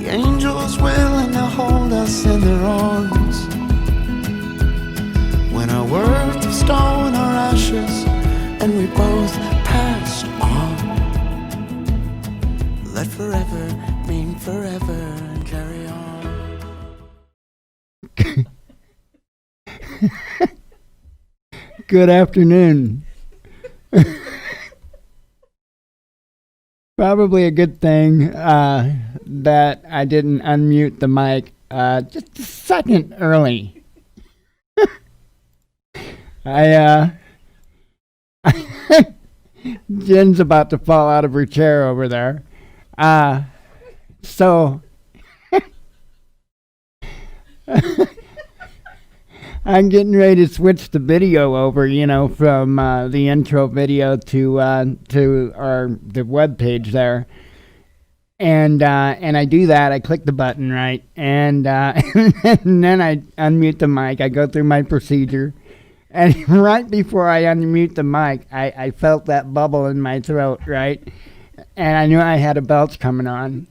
angels willing to hold us in their arms. When our words of stone are ashes and we both passed on, let forever mean forever and carry on. Good afternoon. Probably a good thing that I didn't unmute the mic just a second early. Jen's about to fall out of her chair over there. So I'm getting ready to switch the video over, from the intro video to the web page there, and I do that. I click the button, right, and and then I unmute the mic. I go through my procedure, and right before I unmute the mic, I felt that bubble in my throat, right, and I knew I had a belch coming on,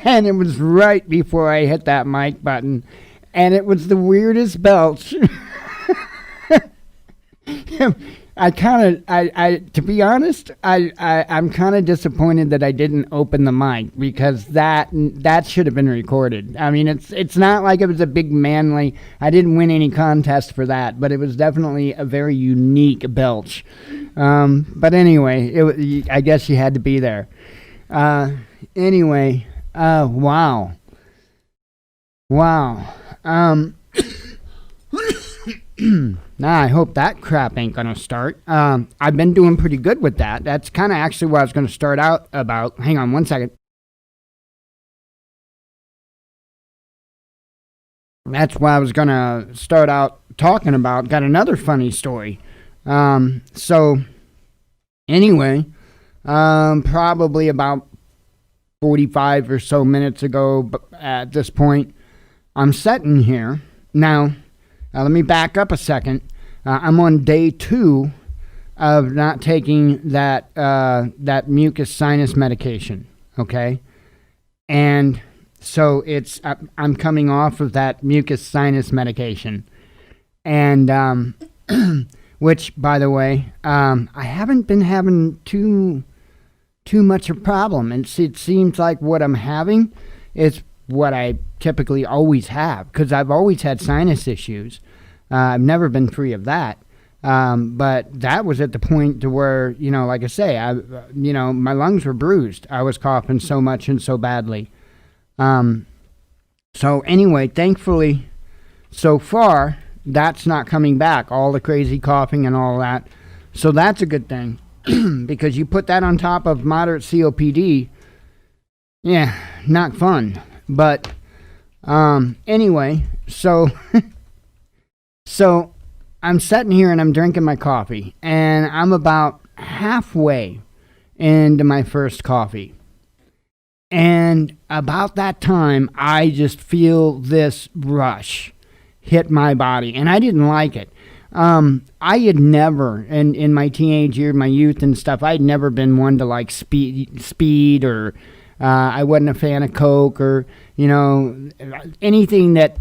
and it was right before I hit that mic button. And it was the weirdest belch. To be honest, I'm kind of disappointed that I didn't open the mic, because that should have been recorded. I mean, it's not like it was a big manly. I didn't win any contest for that, but it was definitely a very unique belch. But anyway, I guess you had to be there. Anyway, wow. Now I hope that crap ain't gonna start. I've been doing pretty good with that. That's kind of actually what I was gonna start out about. Hang on one second. That's what I was gonna start out talking about. Got another funny story. So anyway, probably about 45 or so minutes ago at this point, I'm sitting here. Now, let me back up a second. I'm on day 2 of not taking that mucus sinus medication, okay? And so I'm coming off of that mucus sinus medication. And, which, by the way, I haven't been having too much of a problem. And it seems like what I'm having is what I typically always have, because I've always had sinus issues. I've never been free of that. But that was at the point to where, like I say, my lungs were bruised. I was coughing so much and so badly. So anyway, thankfully, so far, that's not coming back, all the crazy coughing and all that. So that's a good thing, because you put that on top of moderate COPD, yeah, not fun. But anyway, so I'm sitting here and I'm drinking my coffee, and I'm about halfway into my first coffee. And about that time, I just feel this rush hit my body, and I didn't like it. I had never, in my teenage years, my youth and stuff, I'd never been one to like speed or I wasn't a fan of Coke or, anything that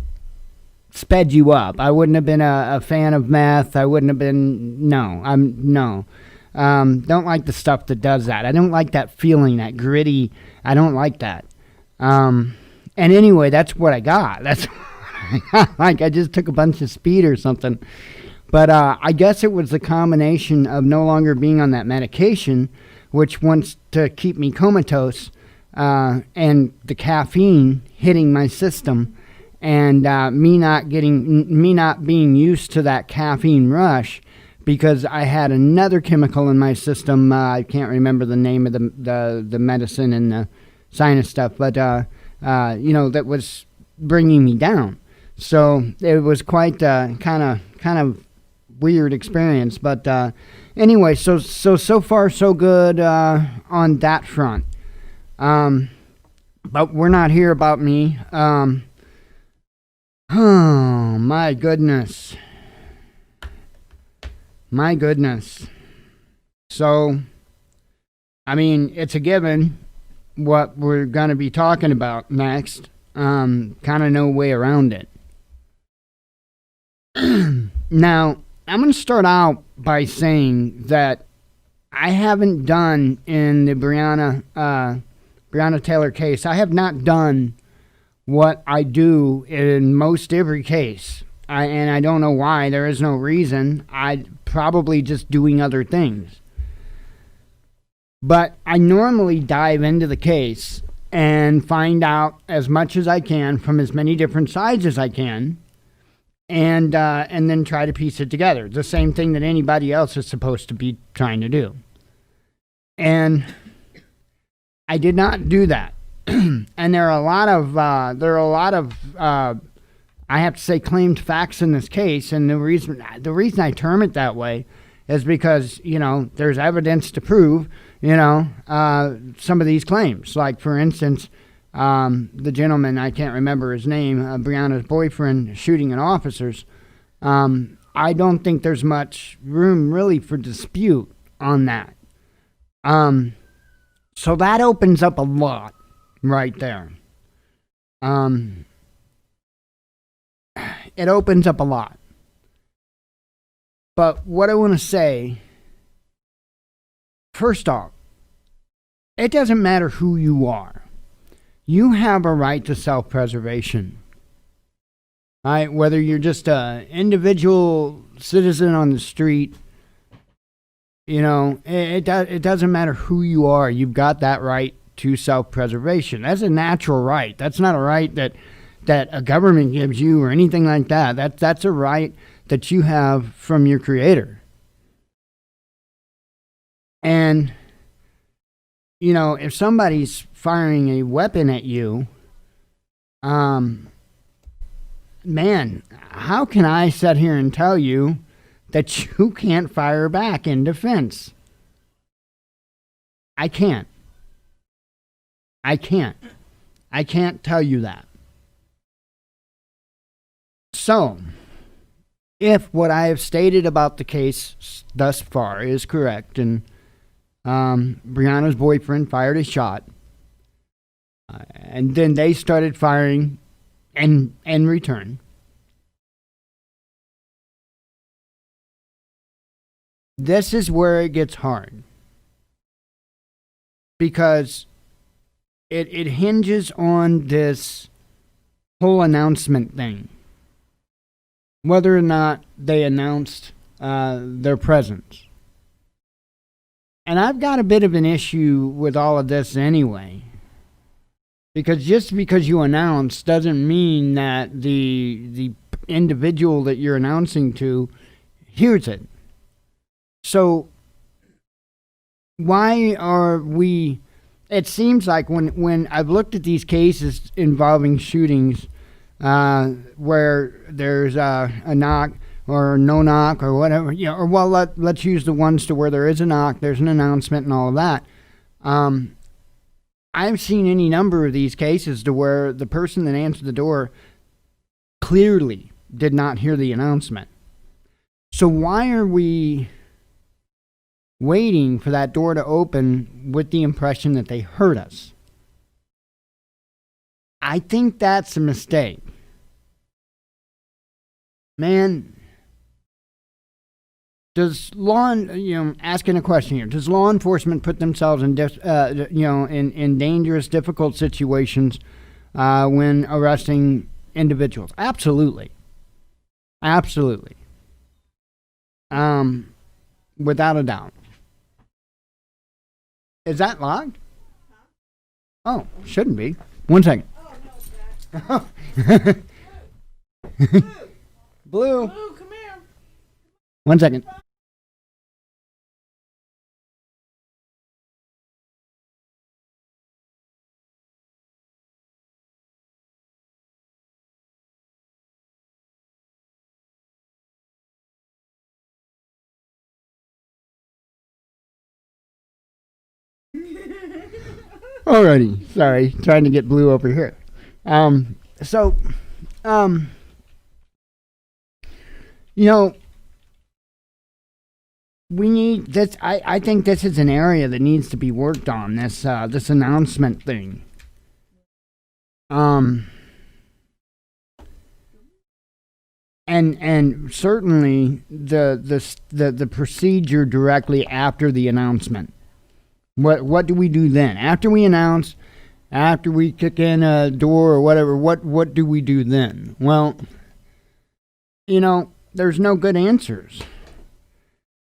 sped you up. I wouldn't have been a fan of meth. I wouldn't have been, no. Don't like the stuff that does that. I don't like that feeling, that gritty. I don't like that. And anyway, that's what I got. That's like I just took a bunch of speed or something. But I guess it was the combination of no longer being on that medication, which wants to keep me comatose, and the caffeine hitting my system, and me not being used to that caffeine rush, because I had another chemical in my system. I can't remember the name of the medicine and the sinus stuff, but that was bringing me down. So it was quite kind of weird experience. But anyway, so far so good on that front. But we're not here about me. Oh my goodness. My goodness. So, I mean, it's a given. what we're going to be talking about next. Kind of no way around it. Now, I'm going to start out by saying that I haven't done in the Breonna Taylor case, I have not done what I do in most every case. And I don't know why. There is no reason. I'm probably just doing other things. But I normally dive into the case and find out as much as I can from as many different sides as I can, and then try to piece it together. The same thing that anybody else is supposed to be trying to do. And I did not do that. And there are a lot of I have to say claimed facts in this case, and the reason I term it that way is because, there's evidence to prove, some of these claims. Like, for instance, the gentleman, I can't remember his name, Breonna's boyfriend shooting at officers. I don't think there's much room really for dispute on that. So that opens up a lot right there. It opens up a lot. But what I want to say, first off, it doesn't matter who you are. You have a right to self-preservation. Right? Whether you're just an individual citizen on the street, it doesn't matter who you are. You've got that right to self-preservation. That's a natural right. That's not a right that a government gives you or anything like that. That's a right that you have from your creator. And, if somebody's firing a weapon at you, man, how can I sit here and tell you that you can't fire back in defense? I can't. I can't tell you that. So, if what I have stated about the case thus far is correct, and Breonna's boyfriend fired a shot, and then they started firing in return, this is where it gets hard, because it hinges on this whole announcement thing. Whether or not they announced their presence. And I've got a bit of an issue with all of this anyway. Because just because you announce doesn't mean that the individual that you're announcing to hears it. So why are we... It seems like when I've looked at these cases involving shootings, where there's a knock or no knock or whatever, or let's use the ones to where there is a knock, there's an announcement and all of that. I've seen any number of these cases to where the person that answered the door clearly did not hear the announcement. So why are we waiting for that door to open with the impression that they heard us? I think that's a mistake. Man, does asking a question here, does law enforcement put themselves in in dangerous, difficult situations when arresting individuals? Absolutely. Absolutely. Without a doubt. Is that locked? Oh, shouldn't be. One second. Oh, no, Blue. Blue, come here. One second. Alrighty, sorry, trying to get Blue over here. we need this. I think this is an area that needs to be worked on. This announcement thing. And certainly the procedure directly after the announcement. What do we do then? After we announce, after we kick in a door or whatever, what do we do then? Well, there's no good answers.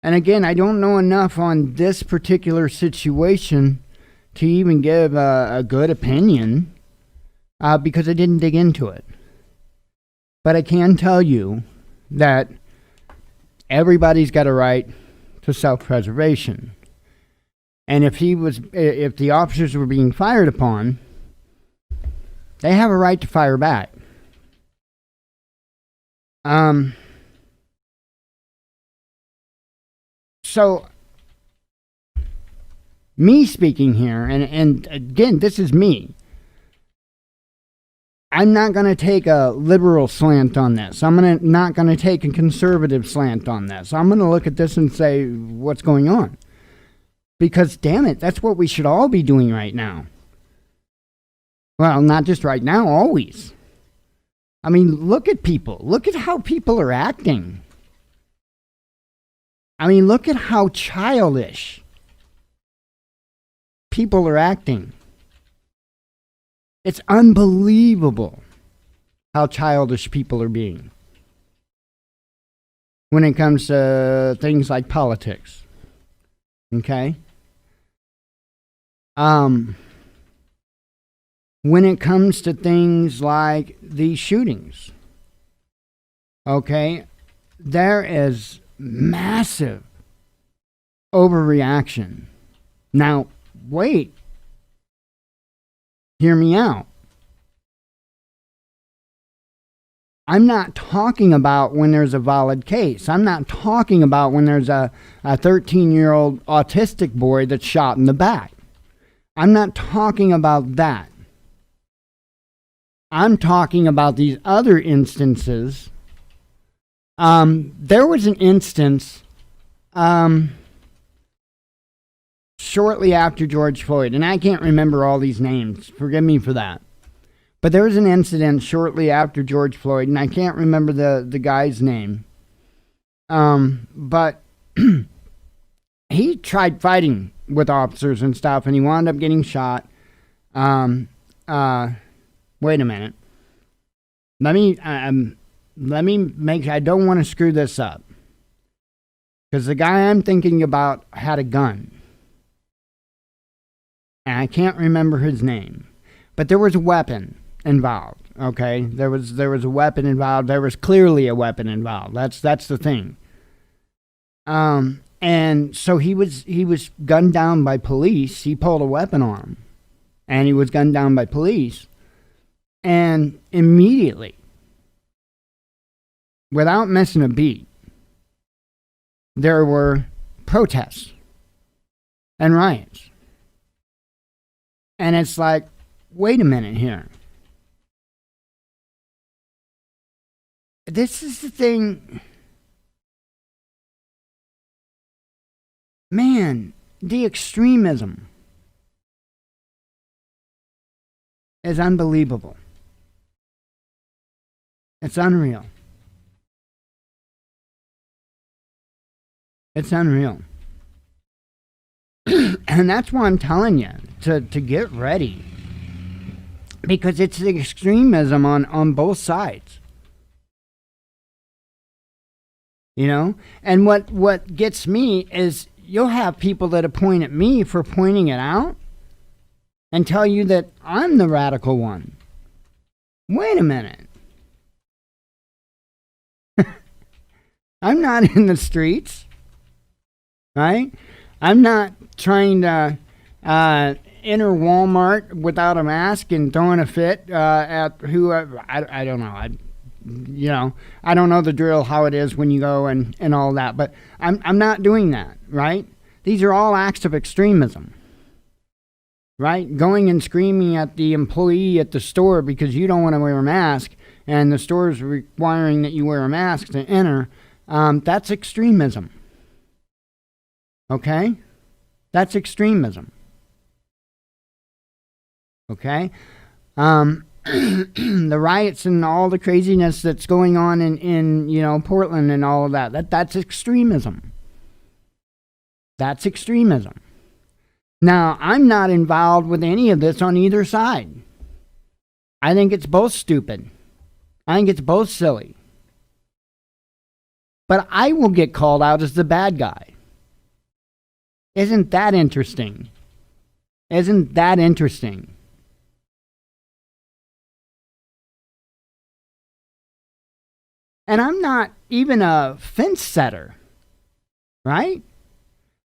And again, I don't know enough on this particular situation to even give a good opinion because I didn't dig into it. But I can tell you that everybody's got a right to self-preservation. And if the officers were being fired upon, they have a right to fire back. So, me speaking here, and again, this is me. I'm not going to take a liberal slant on this. I'm not going to take a conservative slant on this. I'm going to look at this and say, what's going on? Because, damn it, that's what we should all be doing right now. Well, not just right now, always. I mean, look at people. Look at how people are acting. I mean, look at how childish people are acting. It's unbelievable how childish people are being when it comes to things like politics. Okay? When it comes to things like these shootings, okay, there is massive overreaction. Now, wait. Hear me out. I'm not talking about when there's a valid case. I'm not talking about when there's a 13-year-old autistic boy that's shot in the back. I'm not talking about that. I'm talking about these other instances. There was an instance shortly after George Floyd, and I can't remember all these names. Forgive me for that. But there was an incident shortly after George Floyd, and I can't remember the guy's name. But he tried fighting with officers and stuff, and he wound up getting shot. Wait a minute. Let me make. I don't want to screw this up, because the guy I'm thinking about had a gun. And I can't remember his name, but there was a weapon involved. Okay, there was a weapon involved. There was clearly a weapon involved. That's the thing. And so he was gunned down by police. He pulled a weapon on him, and he was gunned down by police. And immediately, without missing a beat, there were protests and riots. And it's like, wait a minute here. This is the thing. Man, the extremism is unbelievable. It's unreal. It's unreal. And that's why I'm telling you to get ready. Because it's the extremism on both sides. You know? And what gets me is you'll have people that point at me for pointing it out and tell you that I'm the radical one. Wait a minute. I'm not in the streets. Right? I'm not trying to enter Walmart without a mask and throwing a fit at whoever. I don't know. I don't know the drill, how it is when you go and all that. But I'm not doing that, right? These are all acts of extremism, right? Going and screaming at the employee at the store because you don't want to wear a mask and the store is requiring that you wear a mask to enter. That's extremism. Okay? That's extremism. Okay? The riots and all the craziness that's going on in Portland and all of that's extremism. That's extremism. Now, I'm not involved with any of this on either side. I think it's both stupid. I think it's both silly. But I will get called out as the bad guy. Isn't that interesting? Isn't that interesting? And I'm not even a fence setter, right?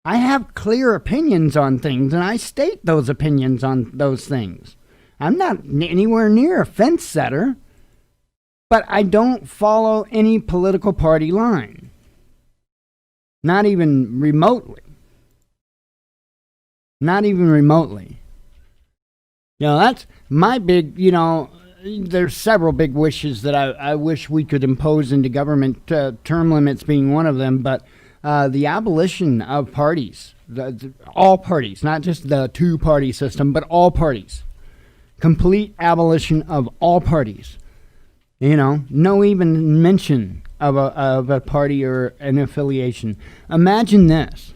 I have clear opinions on things, and I state those opinions on those things. I'm not anywhere near a fence setter, but I don't follow any political party line. Not even remotely. Not even remotely. That's my big, there's several big wishes that I wish we could impose into government, term limits being one of them, but the abolition of parties, all parties, not just the two-party system, but all parties. Complete abolition of all parties. No even mention of a party or an affiliation. Imagine this.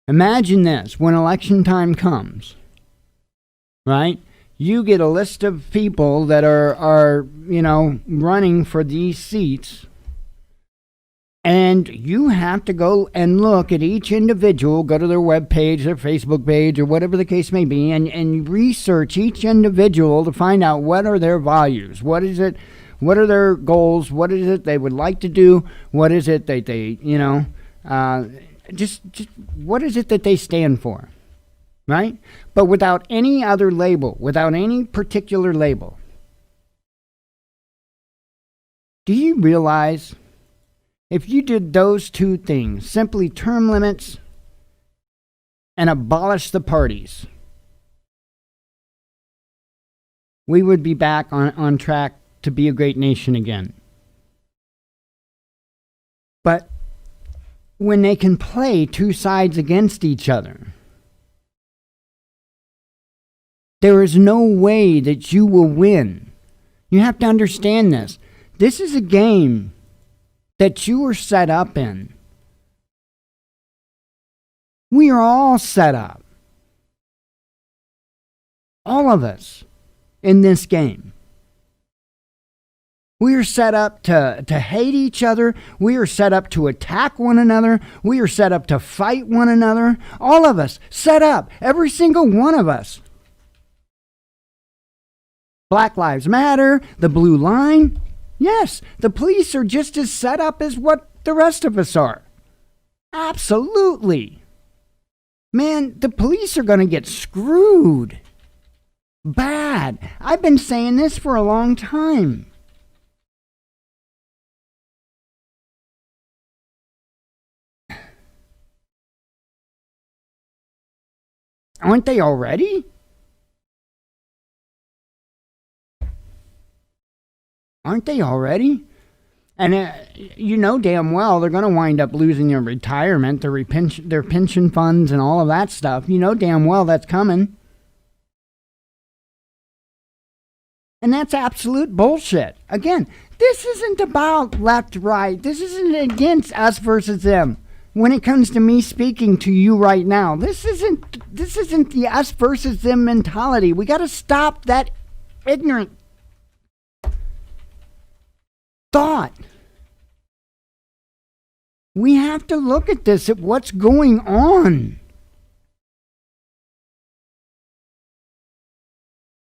Imagine this. When election time comes, right? You get a list of people that are running for these seats, and you have to go and look at each individual, go to their web page, their Facebook page, or whatever the case may be, and research each individual to find out what are their values, what is it, what are their goals, what is it they would like to do, what is it that they, just what is it that they stand for, right? But without any other label, without any particular label. Do you realize if you did those two things, simply term limits and abolish the parties, we would be back on track to be a great nation again? But when they can play two sides against each other, there is no way that you will win. You have to understand this. This is a game that you were set up in. We are all set up. All of us in this game. We are set up to hate each other. We are set up to attack one another. We are set up to fight one another. All of us set up. Every single one of us. Black Lives Matter, the blue line. Yes, the police are just as set up as what the rest of us are. Absolutely. Man, the police are going to get screwed. Bad. I've been saying this for a long time. Aren't they already? Aren't they already? And you know damn well they're going to wind up losing their retirement, their pension funds, and all of that stuff. You know damn well that's coming. And that's absolute bullshit. Again, this isn't about left, right. This isn't against us versus them. When it comes to me speaking to you right now, this isn't the us versus them mentality. We got to stop that ignorant thought. We have to look at this, at what's going on.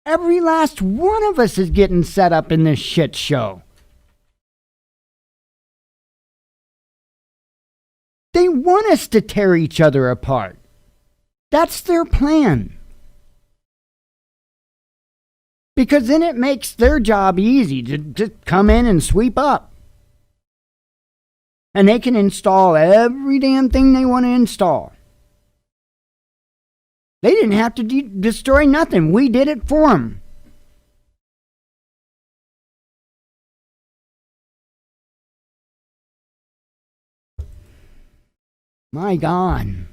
Every last one of us is getting set up in this shit show. They want us to tear each other apart. That's their plan. Because then it makes their job easy to just come in and sweep up. And they can install every damn thing they want to install. They didn't have to destroy nothing. We did it for them. My God.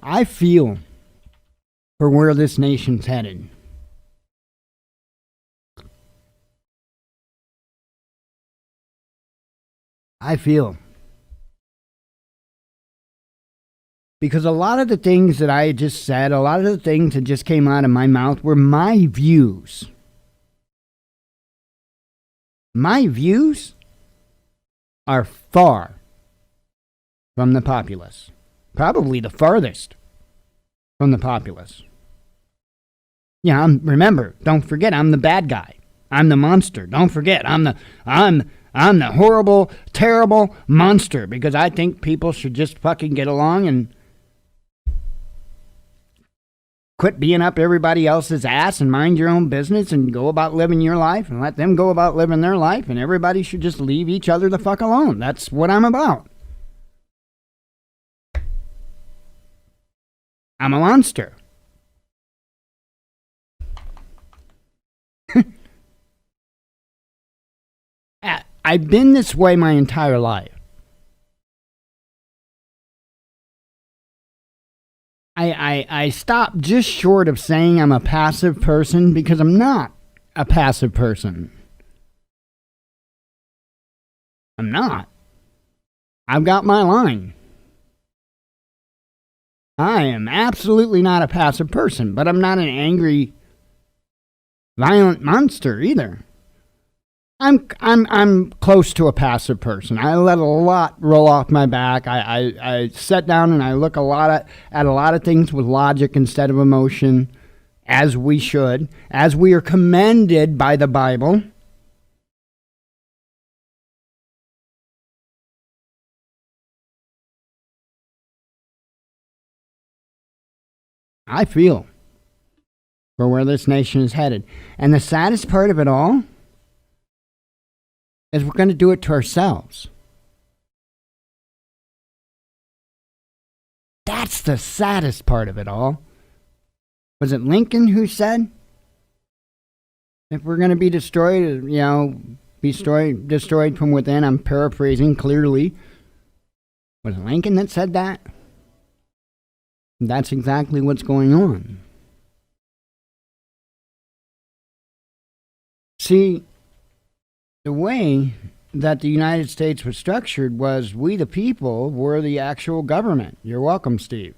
I feel for where this nation's headed. I feel. Because a lot of the things that I just said, a lot of the things that just came out of my mouth were my views. My views are far from the populace. Probably the farthest from the populace. Yeah, remember, don't forget, I'm the bad guy. I'm the monster. Don't forget, I'm the horrible, terrible monster, because I think people should just fucking get along and quit being up everybody else's ass and mind your own business and go about living your life and let them go about living their life, and everybody should just leave each other the fuck alone. That's what I'm about. I'm a monster. I've been this way my entire life. I stopped just short of saying I'm a passive person, because I'm not a passive person. I'm not. I've got my line. I am absolutely not a passive person, but I'm not an angry, violent monster either. I'm close to a passive person. I let a lot roll off my back. I sit down and I look at a lot of things with logic instead of emotion, as we should, as we are commended by the Bible. I feel for where this nation is headed. And the saddest part of it all is we're going to do it to ourselves. That's the saddest part of it all. Was it Lincoln who said, if we're going to be destroyed, be destroyed from within? I'm paraphrasing clearly. Was it Lincoln that said that? That's exactly what's going on. See, the way that the United States was structured was we, the people, were the actual government. You're welcome, Steve.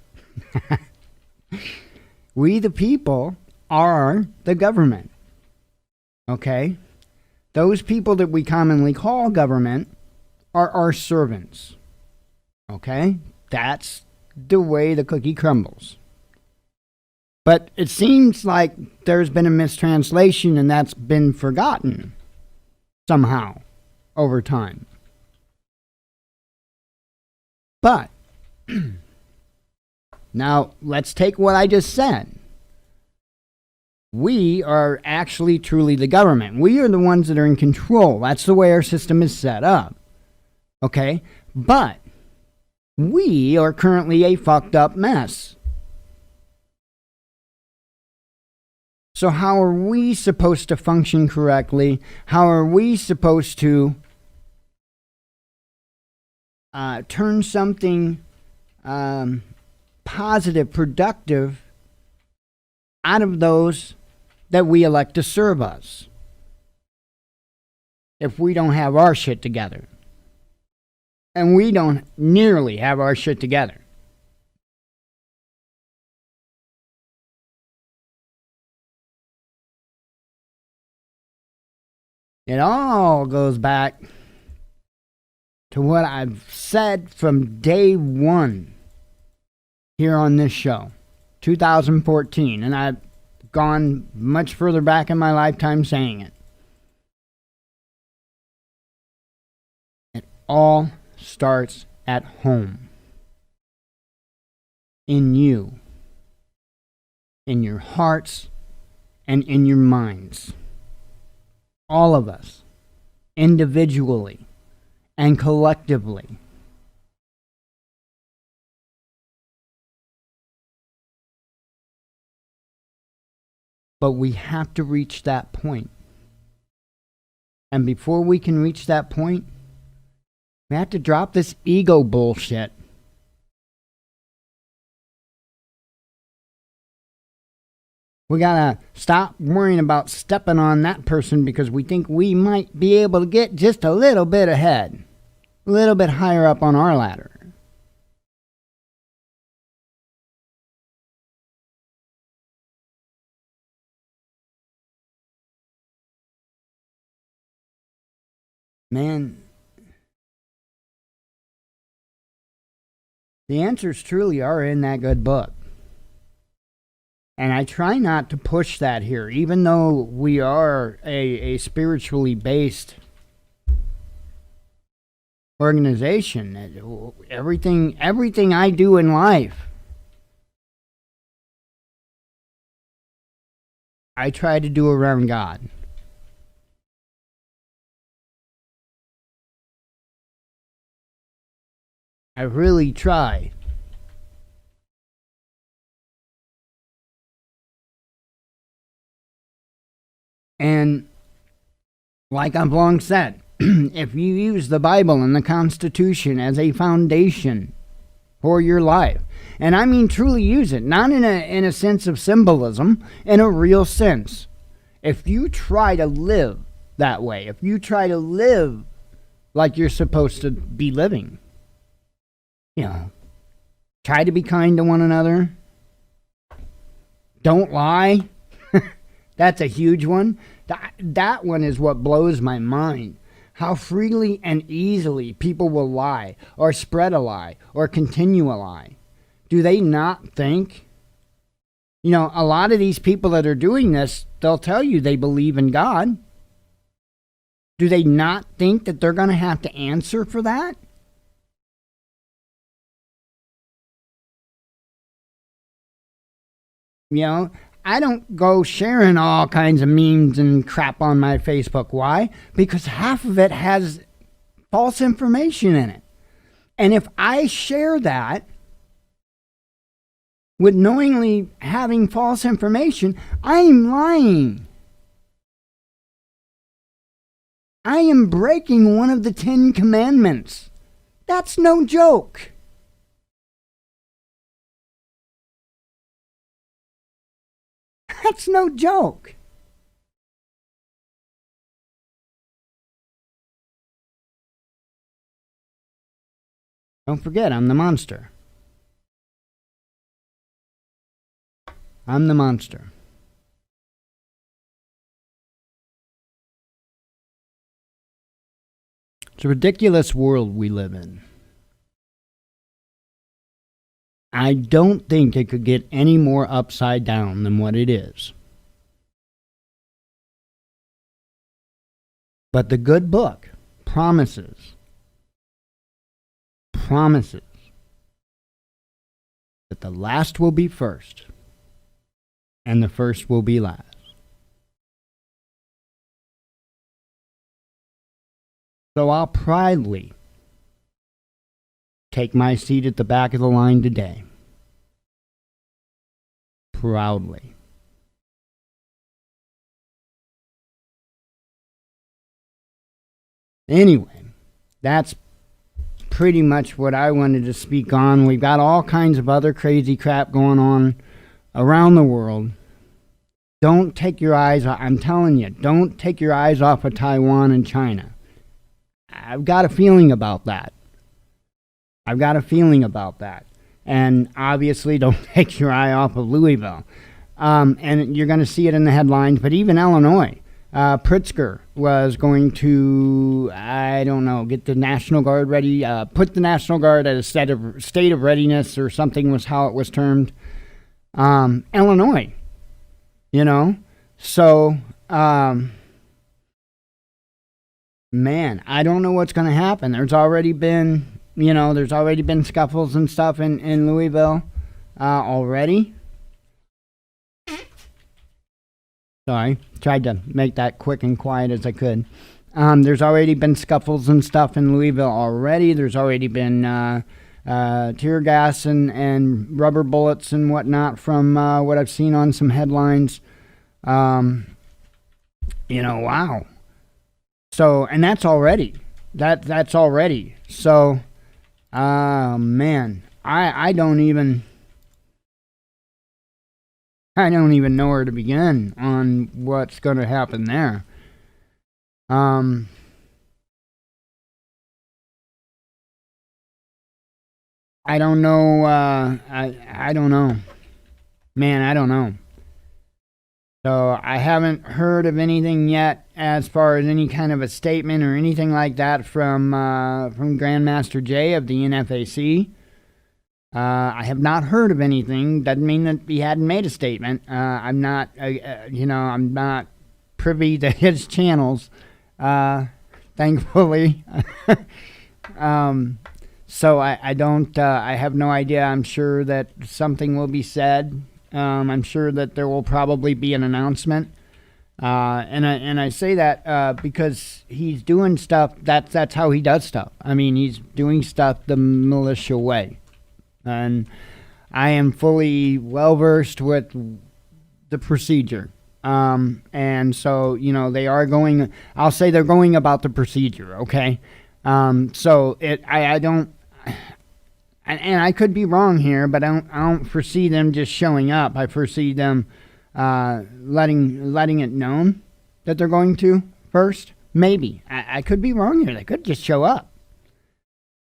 We, the people, are the government. Okay? Those people that we commonly call government are our servants. Okay? That's the way the cookie crumbles. But it seems like there's been a mistranslation, and that's been forgotten somehow over time. But now let's take what I just said. We are actually truly the government. We are the ones that are in control. That's the way our system is set up. Okay? But we are currently a fucked up mess. So how are we supposed to function correctly? How are we supposed to turn something positive, productive out of those that we elect to serve us, if we don't have our shit together? And we don't nearly have our shit together. It all goes back to what I've said from day one here on this show, 2014, and I've gone much further back in my lifetime saying it. It all starts at home. In you. In your hearts and in your minds. All of us, individually and collectively. But we have to reach that point. And before we can reach that point, we have to drop this ego bullshit. We gotta stop worrying about stepping on that person because we think we might be able to get just a little bit ahead, a little bit higher up on our ladder. Man, the answers truly are in that good book. And I try not to push that here, even though we are a spiritually based organization. Everything I do in life, I try to do around God. I really try. And like I've long said, if you use the Bible and the Constitution as a foundation for your life, and I mean truly use it, not in a sense of symbolism, in a real sense. If you try to live that way, if you try to live like you're supposed to be living, try to be kind to one another, don't lie. That's a huge one. That one is what blows my mind. How freely and easily people will lie, or spread a lie, or continue a lie. Do they not think? A lot of these people that are doing this, they'll tell you they believe in God. Do they not think that they're going to have to answer for that? I don't go sharing all kinds of memes and crap on my Facebook. Why? Because half of it has false information in it. And if I share that with knowingly having false information, I am lying. I am breaking one of the 10 commandments. That's no joke. That's no joke. Don't forget, I'm the monster. I'm the monster. It's a ridiculous world we live in. I don't think it could get any more upside down than what it is. But the good book promises that the last will be first and the first will be last. So I'll proudly take my seat at the back of the line today. Proudly. Anyway, that's pretty much what I wanted to speak on. We've got all kinds of other crazy crap going on around the world. Don't take your eyes off, I'm telling you, don't take your eyes off of Taiwan and China. I've got a feeling about that. And obviously, don't take your eye off of Louisville. And you're going to see it in the headlines, but even Illinois. Pritzker was going to, get the National Guard ready, put the National Guard at a state of readiness or something was how it was termed. Illinois, So, man, I don't know what's going to happen. There's already been scuffles and stuff in Louisville already. Sorry, tried to make that quick and quiet as I could. There's already been scuffles and stuff in Louisville already. There's already been tear gas and rubber bullets and whatnot from what I've seen on some headlines. Um, wow. So, and that's already. That's already. So, man, I don't even know where to begin on what's going to happen there. Um, I don't know. I don't know, man. I don't know. So I haven't heard of anything yet as far as any kind of a statement or anything like that from Grandmaster Jay of the NFAC. I have not heard of anything. Doesn't mean that he hadn't made a statement. I'm not privy to his channels, thankfully. So I don't. I have no idea. I'm sure that something will be said. I'm sure that there will probably be an announcement. And I say that because he's doing stuff. That's how he does stuff. I mean, he's doing stuff the militia way. And I am fully well versed with the procedure. And so, they are going, I'll say they're going about the procedure, okay? So I don't, and I could be wrong here, but I don't foresee them just showing up. I foresee them letting it known that they're going to first. Maybe. I could be wrong here. They could just show up.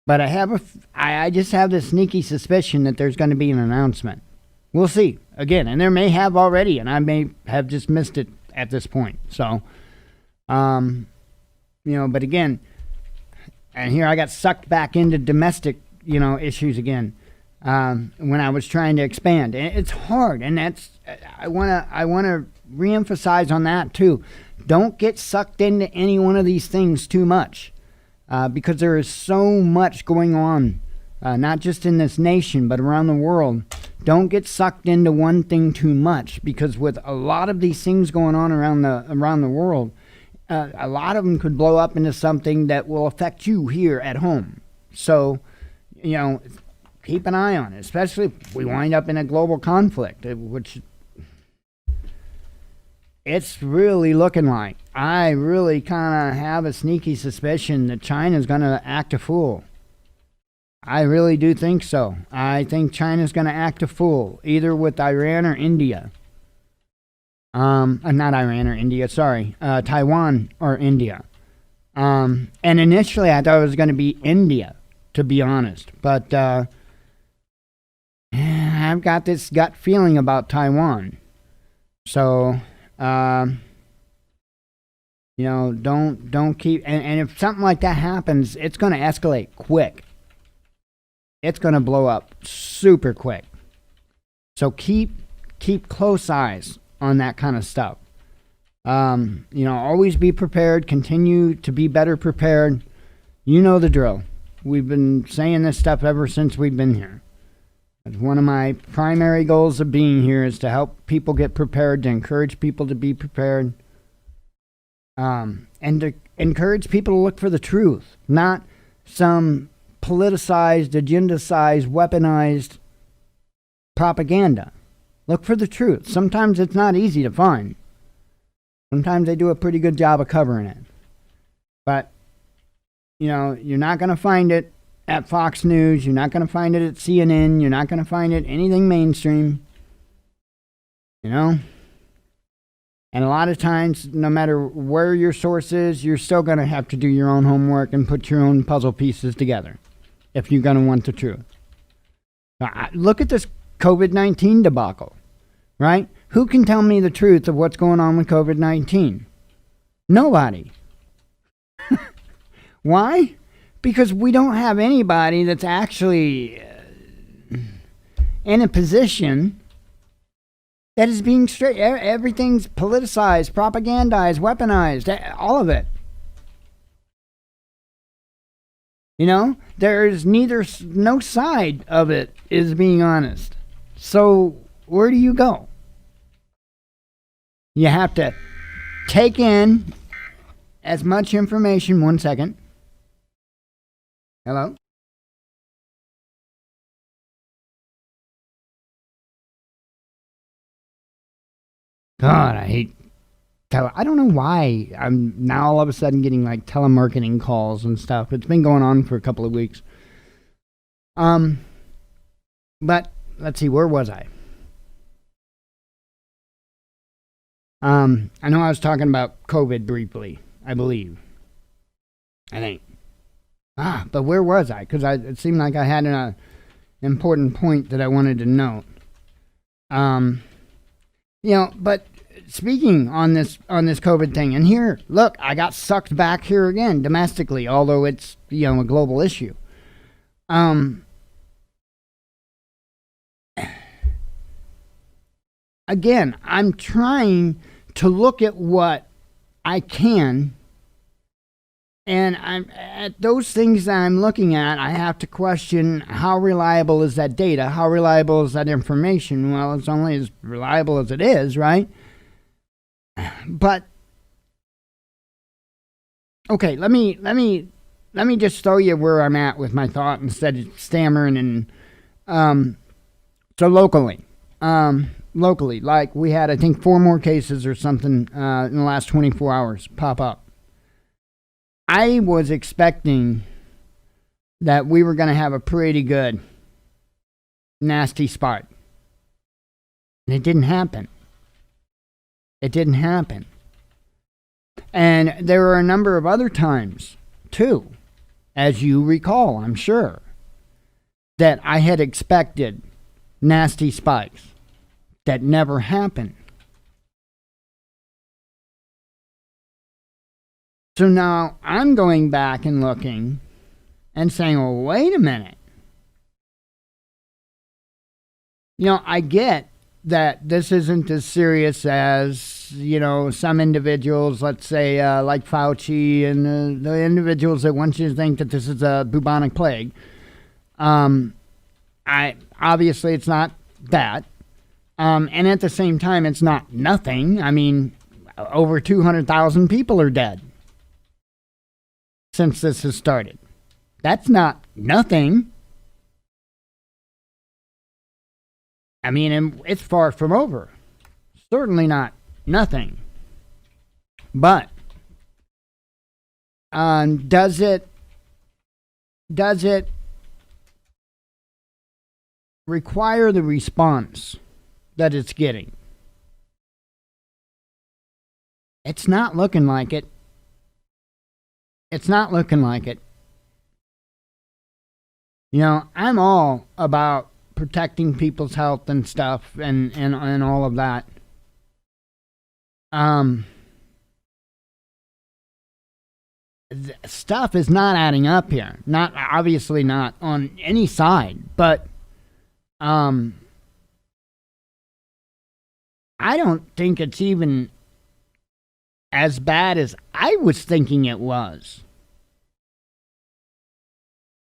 But I just have this sneaky suspicion that there's going to be an announcement. We'll see. Again, and there may have already, and I may have just missed it at this point. So, but again, and here I got sucked back into domestic, issues again, when I was trying to expand. And it's hard, and I want to reemphasize on that too. Don't get sucked into any one of these things too much. Because there is so much going on, not just in this nation, but around the world. Don't get sucked into one thing too much, because with a lot of these things going on around the world, a lot of them could blow up into something that will affect you here at home. So, keep an eye on it, especially if we wind up in a global conflict, which it's really looking like. I really kind of have a sneaky suspicion that China's going to act a fool. I really do think so. I think China's going to act a fool, either with Iran or India. Not Iran or India, sorry. Taiwan or India. And initially I thought it was going to be India, to be honest. But I've got this gut feeling about Taiwan. So... don't keep, and if something like that happens, it's going to escalate quick. It's going to blow up super quick. So keep close eyes on that kind of stuff. Always be prepared, continue to be better prepared. You know the drill. We've been saying this stuff ever since we've been here. One of my primary goals of being here is to help people get prepared, to encourage people to be prepared, and to encourage people to look for the truth, not some politicized, agendized, weaponized propaganda. Look for the truth. Sometimes it's not easy to find. Sometimes they do a pretty good job of covering it. But, you're not going to find it at Fox News. You're not going to find it at CNN. You're not going to find it anything mainstream. And a lot of times, no matter where your source is, you're still going to have to do your own homework and put your own puzzle pieces together if you're going to want the truth. Now, look at this COVID-19 debacle, right? Who can tell me the truth of what's going on with COVID-19? Nobody. Why? Because we don't have anybody that's actually in a position that is being straight. Everything's politicized, propagandized, weaponized, all of it. There's no side of it is being honest. So where do you go? You have to take in as much information. 1 second. Hello? God, I hate I don't know why I'm now all of a sudden getting like telemarketing calls and stuff. It's been going on for a couple of weeks. But let's see, where was I? I know I was talking about COVID briefly, I believe. I think. But where was I? Because it seemed like I had an important point that I wanted to note. But speaking on this COVID thing, and here, look, I got sucked back here again domestically, although it's a global issue. Again, I'm trying to look at what I can, and I'm at those things that I'm looking at. I have to question, how reliable is that data? How reliable is that information? Well, it's only as reliable as it is, right? But okay, let me just show you where I'm at with my thought instead of stammering. And so locally, like we had, I think, 4 more cases or something in the last 24 hours pop up. I was expecting that we were going to have a pretty good nasty spot, and it didn't happen. It didn't happen. And there were a number of other times, too, as you recall, I'm sure, that I had expected nasty spikes that never happened. So now I'm going back and looking and saying, well, wait a minute. I get that this isn't as serious as, some individuals, let's say, like Fauci and the individuals that want you to think that this is a bubonic plague. Obviously it's not that. And at the same time, it's not nothing. I mean, over 200,000 people are dead since this has started. That's not nothing. I mean, it's far from over. Certainly not nothing. But does it require the response that it's getting? It's not looking like it. It's not looking like it. I'm all about protecting people's health and stuff and all of that. Stuff is not adding up here. Not obviously not on any side, but I don't think it's even as bad as I was thinking it was.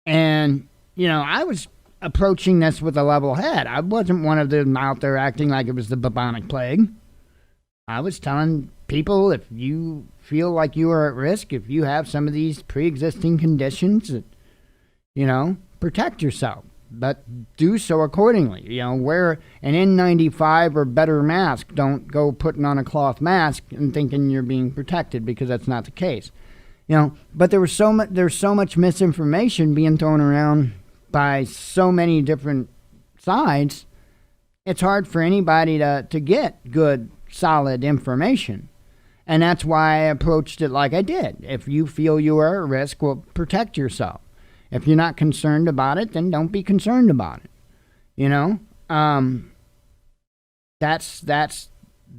And, I was approaching this with a level head. I wasn't one of them out there acting like it was the bubonic plague. I was telling people, if you feel like you are at risk, if you have some of these pre-existing conditions, protect yourself. But do so accordingly. Wear an N95 or better mask. Don't go putting on a cloth mask and thinking you're being protected, because that's not the case. But there's so much misinformation being thrown around by so many different sides. It's hard for anybody to get good, solid information. And that's why I approached it like I did. If you feel you are at risk, well, protect yourself. If you're not concerned about it, then don't be concerned about it. That's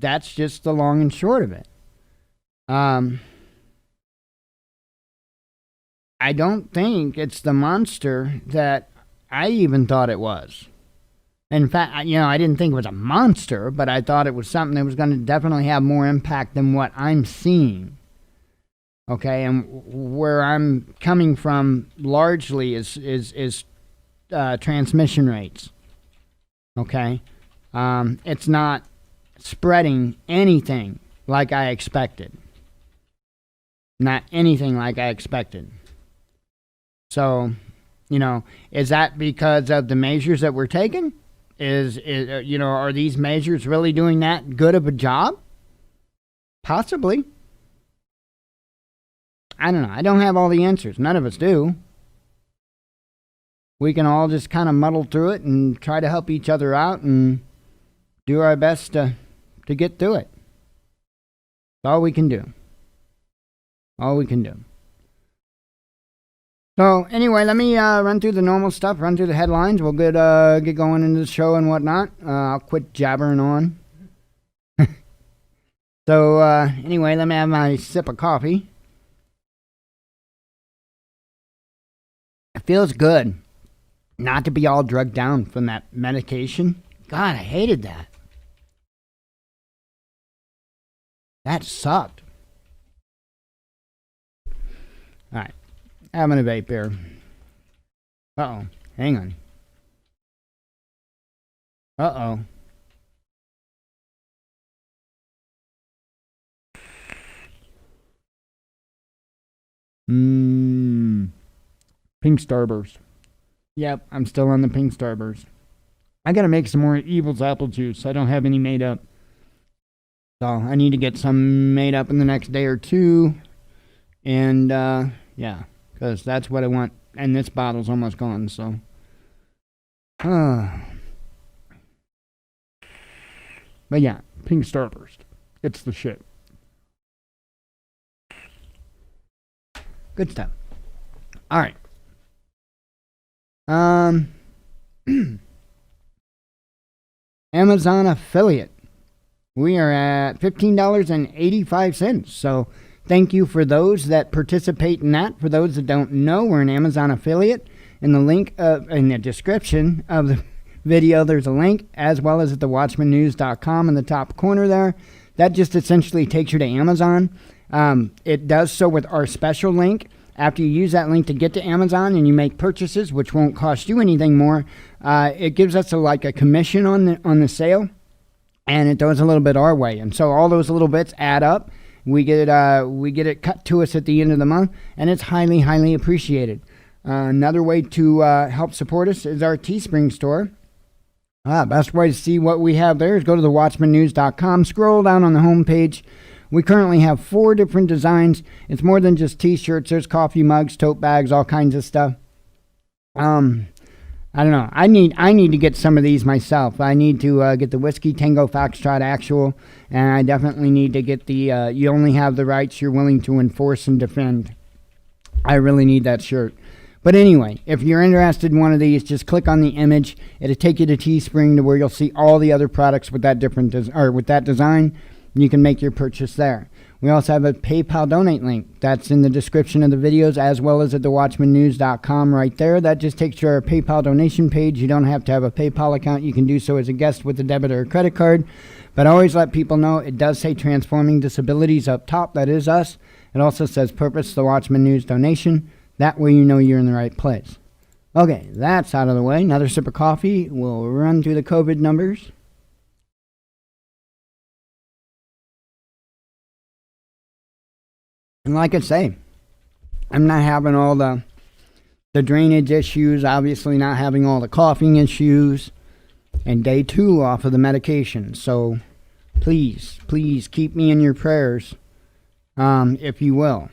just the long and short of it. I don't think it's the monster that I even thought it was. In fact, I didn't think it was a monster, but I thought it was something that was going to definitely have more impact than what I'm seeing. Okay, and where I'm coming from largely is transmission rates. Okay, it's not spreading anything like I expected. Not anything like I expected. So, is that because of the measures that we're taking? Are these measures really doing that good of a job? Possibly. I don't know. I don't have all the answers. None of us do. We can all just kind of muddle through it and try to help each other out and do our best to get through it. That's all we can do. All we can do. So anyway, let me run through the normal stuff, run through the headlines. We'll get going into the show and whatnot. I'll quit jabbering on. So anyway, let me have my sip of coffee. It feels good not to be all drugged down from that medication. God, I hated that. That sucked. All right. Having a vape here. Uh-oh. Hang on. Uh-oh. Pink Starburst. Yep, I'm still on the pink Starburst. I gotta make some more Evil's apple juice. I don't have any made up. So I need to get some made up in the next day or two. And, yeah, because that's what I want. And this bottle's almost gone, so. But yeah, pink Starburst. It's the shit. Good stuff. All right. Amazon affiliate. We are at $15.85. So thank you for those that participate in that. For those that don't know, we're an Amazon affiliate. In the link in the description of the video, there's a link, as well as at the watchmannews.com in the top corner there. That just essentially takes you to Amazon. It does so with our special link. After you use that link to get to Amazon and you make purchases, which won't cost you anything more, it gives us a commission on the sale, and it goes a little bit our way. And so all those little bits add up. We get it cut to us at the end of the month, and it's highly, highly appreciated. Another way to help support us is our Teespring store. Best way to see what we have there is go to the watchmannews.com, scroll down on the homepage. We currently have 4 different designs. It's more than just t-shirts. There's coffee mugs, tote bags, all kinds of stuff. I don't know. I need to get some of these myself. I need to get the Whiskey Tango Foxtrot Actual, and I definitely need to get the you only have the rights you're willing to enforce and defend. I really need that shirt. But anyway, if you're interested in one of these, just click on the image. It'll take you to Teespring, to where you'll see all the other products with that with that design. You can make your purchase there. We also have a PayPal donate link. That's in the description of the videos, as well as at the watchmannews.com right there. That just takes you to our PayPal donation page. You don't have to have a PayPal account. You can do so as a guest with a debit or a credit card. But I always let people know it does say Transforming Disabilities up top. That is us. It also says Purpose, the Watchman News donation. That way you know you're in the right place. Okay, that's out of the way. Another sip of coffee. We'll run through the COVID numbers. And like I say, I'm not having all the drainage issues, obviously not having all the coughing issues, and day 2 off of the medication. So please, please keep me in your prayers, if you will,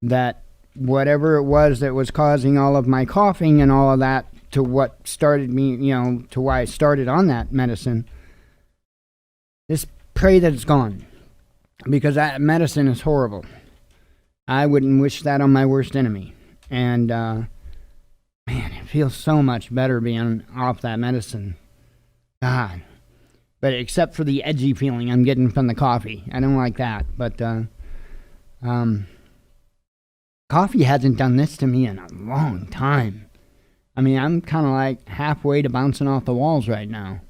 that whatever it was that was causing all of my coughing and all of that, to what started me, to why I started on that medicine, just pray that it's gone, because that medicine is horrible. I wouldn't wish that on my worst enemy. And, man, it feels so much better being off that medicine. God. But except for the edgy feeling I'm getting from the coffee. I don't like that. But, coffee hasn't done this to me in a long time. I mean, I'm kind of like halfway to bouncing off the walls right now.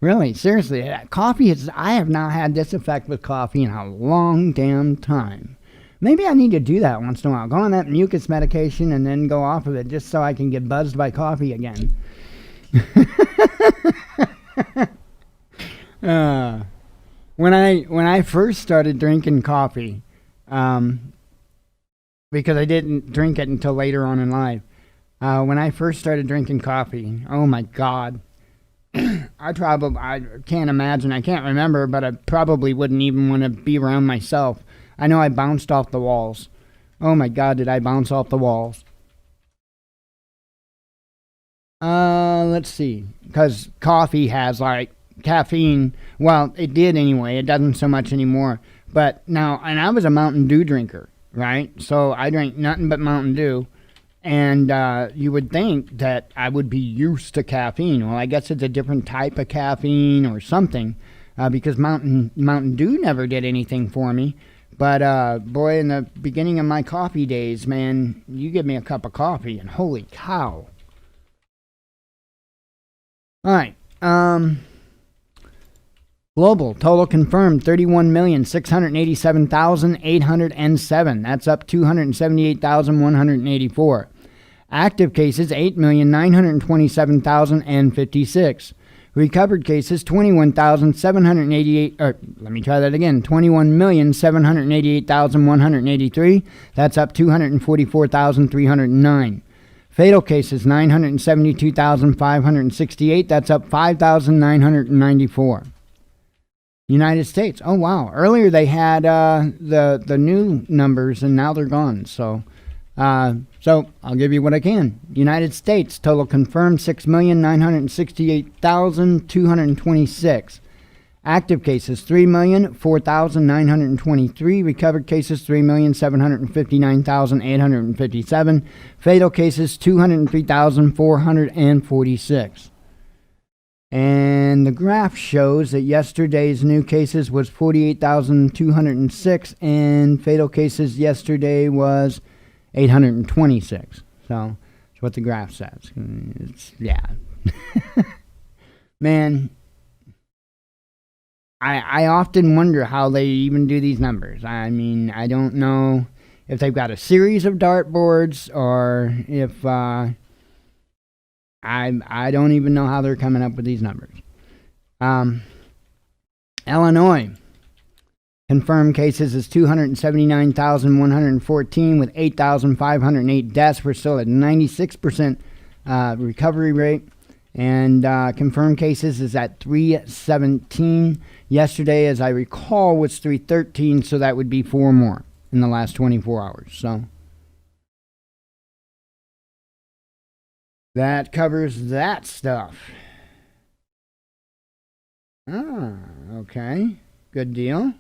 Really, seriously. I have not had this effect with coffee in a long damn time. Maybe I need to do that once in a while. Go on that mucus medication and then go off of it, just so I can get buzzed by coffee again. When I first started drinking coffee, because I didn't drink it until later on in life. When I first started drinking coffee, oh my God. I can't imagine. I can't remember, but I probably wouldn't even want to be around myself. I know I bounced off the walls. Oh my God, did I bounce off the walls? Let's see. Because coffee has like caffeine. Well, it did anyway. It doesn't so much anymore. But now, and I was a Mountain Dew drinker, right? So I drank nothing but Mountain Dew. And you would think that I would be used to caffeine. Well, I guess it's a different type of caffeine or something, because Mountain Dew never did anything for me. But boy, in the beginning of my coffee days, man, you give me a cup of coffee, and holy cow! All right, global total confirmed 31,687,807. That's up 278,184. Active cases 8,927,056. Recovered cases 21,788. Let me try that again. 21,788,183. That's up 244,309. Fatal cases 972,568. That's up 5,994. United States. Oh wow! Earlier they had the new numbers, and now they're gone. So I'll give you what I can. United States total confirmed 6,968,226. Active cases 3,004,923. Recovered cases 3,759,857. Fatal cases 203,446. And the graph shows that yesterday's new cases was 48,206, and fatal cases yesterday was 826. So that's what the graph says. Yeah. Man, I often wonder how they even do these numbers. I mean, I don't know if they've got a series of dartboards or if I don't even know how they're coming up with these numbers. Illinois. Confirmed cases is 279,114 with 8,508 deaths. We're still at 96% recovery rate. And confirmed cases is at 317. Yesterday, as I recall, was 313, so that would be 4 more in the last 24 hours. So that covers that stuff. Okay. Good deal.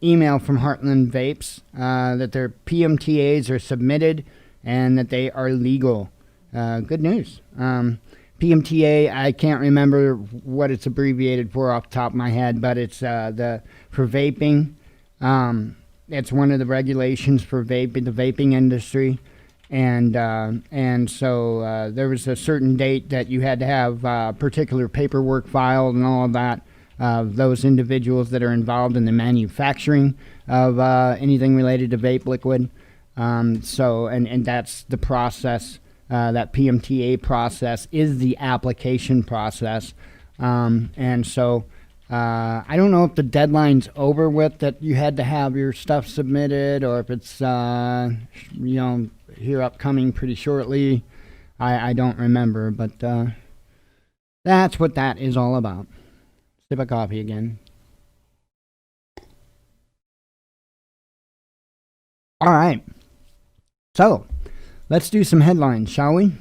Email from Heartland Vapes that their PMTAs are submitted and that they are legal. Good news. PMTA, I can't remember what it's abbreviated for off the top of my head, but it's for vaping. It's one of the regulations for the vaping industry. And so there was a certain date that you had to have particular paperwork filed and all of that. Those individuals that are involved in the manufacturing of anything related to vape liquid. And that's the process. That PMTA process is the application process. And so I don't know if the deadline's over with that you had to have your stuff submitted, or if it's here upcoming pretty shortly. I don't remember, but that's what that is all about. Sip of coffee again. All right. So, let's do some headlines, shall we?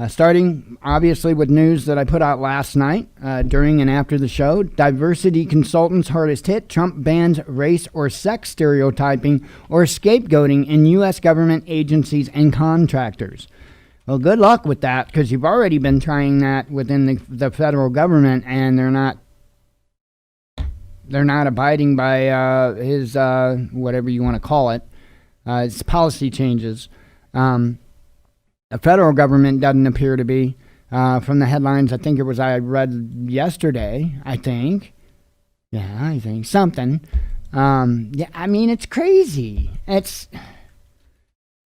Starting, obviously, with news that I put out last night during and after the show. Diversity consultants hardest hit. Trump bans race or sex stereotyping or scapegoating in U.S. government agencies and contractors. Well, good luck with that, because you've already been trying that within the federal government, and they're not abiding by his whatever you want to call it, his policy changes. The federal government doesn't appear to be, from the headlines. I think it was I read yesterday. I think something. Yeah, I mean, it's crazy. This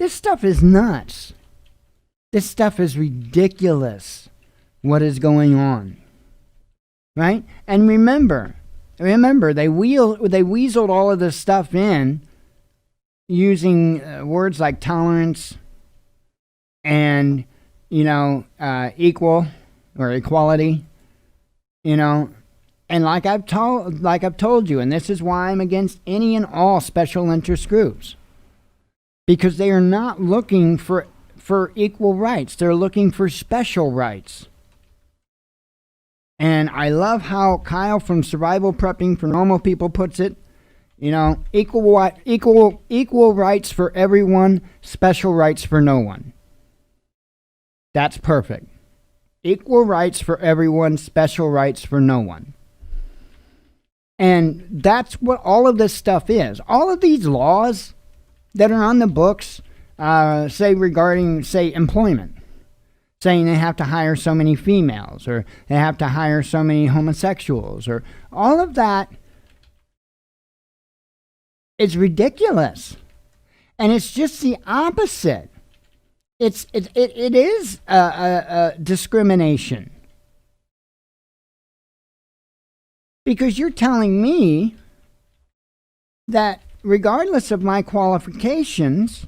stuff is nuts. This stuff is ridiculous, what is going on, right? And remember, they weaseled all of this stuff in using words like tolerance and equal or equality, and like I've told you, and this is why I'm against any and all special interest groups, because they are not looking for equal rights. They're looking for special rights. And I love how Kyle from Survival Prepping for Normal People puts it. Equal rights for everyone, special rights for no one. That's perfect. Equal rights for everyone, special rights for no one. And that's what all of this stuff is. All of these laws that are on the books, regarding employment, saying they have to hire so many females, or they have to hire so many homosexuals, or all of that is ridiculous. And it's just the opposite. It is discrimination. Because you're telling me that regardless of my qualifications,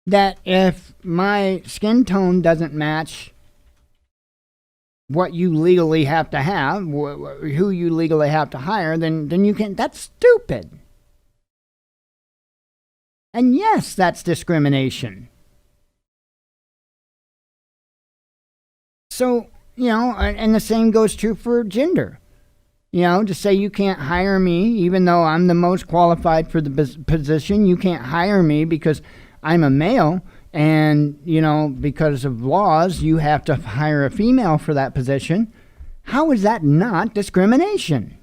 that if my skin tone doesn't match what you legally have to have, who you legally have to hire, then you can. That's stupid. And yes, that's discrimination. So, and the same goes true for gender. To say you can't hire me, even though I'm the most qualified for the position, you can't hire me because I'm a male, and, because of laws, you have to hire a female for that position. How is that not discrimination?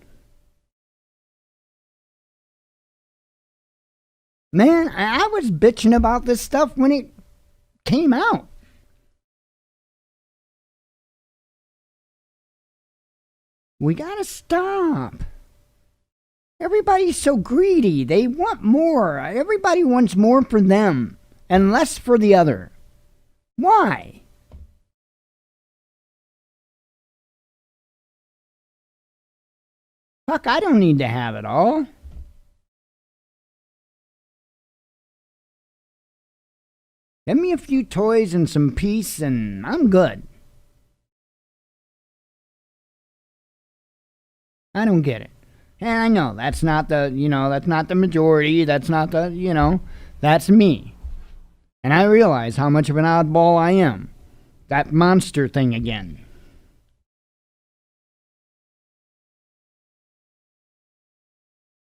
Man, I was bitching about this stuff when it came out. We gotta stop. Everybody's so greedy. They want more. Everybody wants more for them and less for the other. Why? Fuck, I don't need to have it all. Give me a few toys and some peace and I'm good. I don't get it. And I know that's not the majority. That's not the, that's me. And I realize how much of an oddball I am. That monster thing again.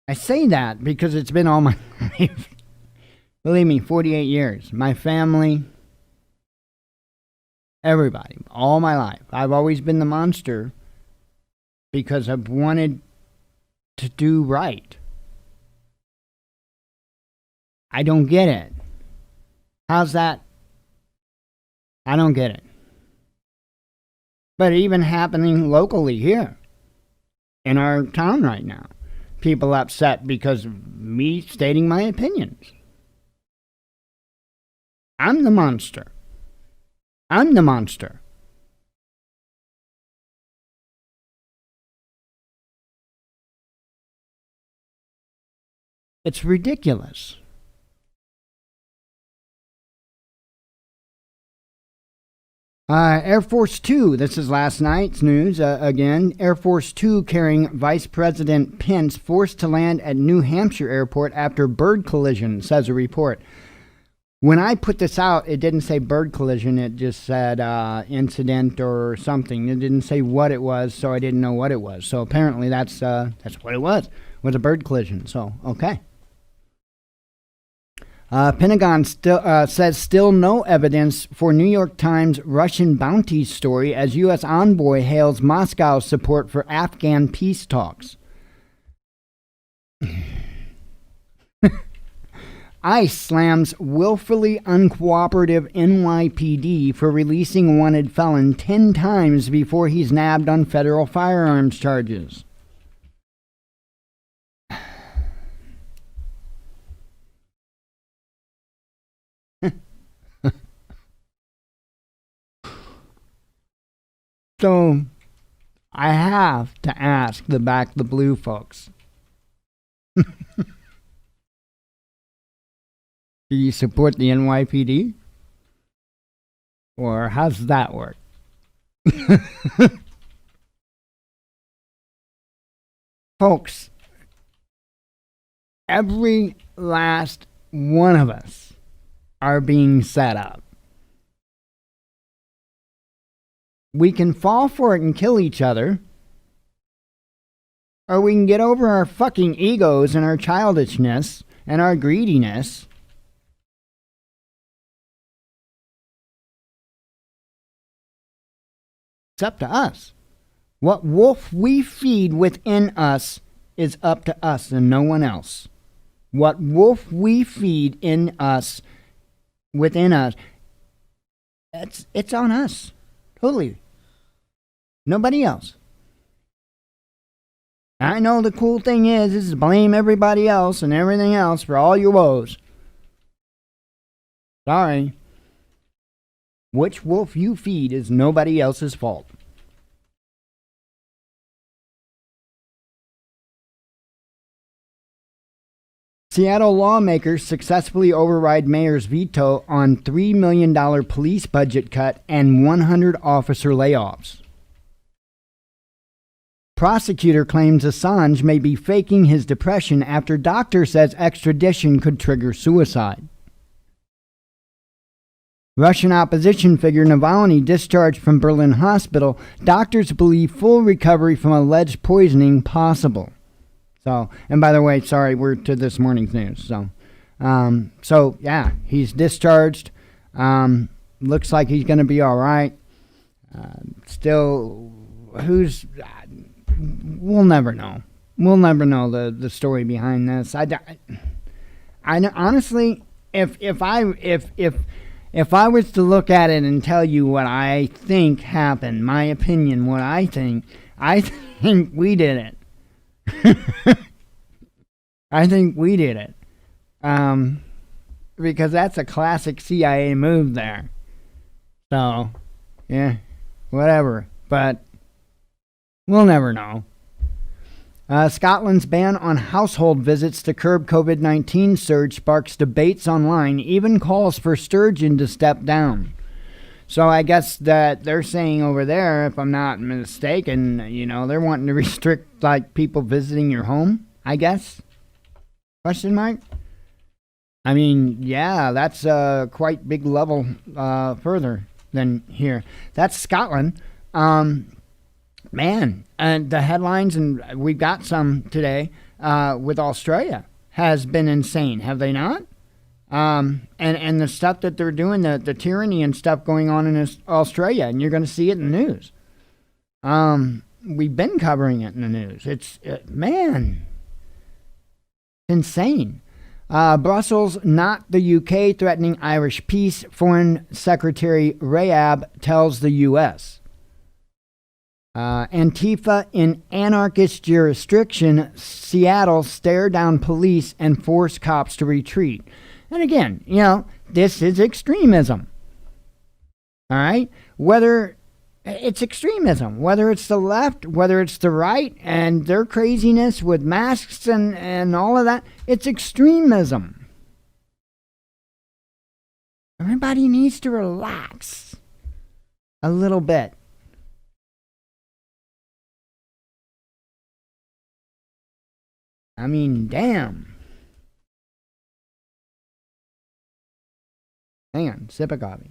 I say that because it's been all my life. Believe me, 48 years. My family, everybody, all my life. I've always been the monster because I've wanted to do right. I don't get it. How's that? I don't get it. But even happening locally here in our town right now. People upset because of me stating my opinions. I'm the monster. I'm the monster. It's ridiculous. Air Force Two, this is last night's news again. Air Force Two carrying Vice President Pence forced to land at New Hampshire airport after bird collision, says a report. When I put this out, it didn't say bird collision, it just said incident or something. It didn't say what it was, so I didn't know what it was. So apparently that's what it was a bird collision. So, okay. Pentagon says still no evidence for New York Times Russian bounty story as U.S. envoy hails Moscow's support for Afghan peace talks. ICE slams willfully uncooperative NYPD for releasing wanted felon 10 times before he's nabbed on federal firearms charges. So, I have to ask the Back the Blue folks. Do you support the NYPD? Or how's that work? Folks, every last one of us are being set up. We can fall for it and kill each other, or we can get over our fucking egos and our childishness and our greediness It's up to us. What wolf we feed within us is up to us and no one else. What wolf we feed in us, within us, it's on us. Totally. Nobody else. I know the cool thing is blame everybody else and everything else for all your woes. Sorry. Which wolf you feed is nobody else's fault. Seattle lawmakers successfully override mayor's veto on $3 million police budget cut and 100 officer layoffs. Prosecutor claims Assange may be faking his depression after doctor says extradition could trigger suicide. Russian opposition figure Navalny discharged from Berlin hospital. Doctors believe full recovery from alleged poisoning possible. So, and by the way, sorry, we're to this morning's news. So yeah, he's discharged. Looks like he's going to be all right. Still, we'll never know. We'll never know the story behind this. I honestly, if I was to look at it and tell you what I think happened, my opinion, what I think we did it. I think we did it. Because that's a classic CIA move there. So, yeah, whatever. But we'll never know. Scotland's ban on household visits to curb COVID-19 surge sparks debates online, even calls for Sturgeon to step down. So I guess that they're saying over there, if I'm not mistaken, they're wanting to restrict like people visiting your home, I guess? Question mark? I mean, yeah, that's a quite big level further than here. That's Scotland. Man, and the headlines, and we've got some today, with Australia has been insane, have they not? And the stuff that they're doing, the tyranny and stuff going on in Australia, and you're going to see it in the news. We've been covering it in the news. It's insane. Brussels, not the UK, threatening Irish peace. Foreign Secretary Raab tells the US. Antifa in anarchist jurisdiction. Seattle stare down police and force cops to retreat. And again, this is extremism. All right? Whether it's extremism, whether it's the left, whether it's the right, and their craziness with masks and all of that, it's extremism. Everybody needs to relax a little bit. I mean, damn. Hang on, sip of coffee.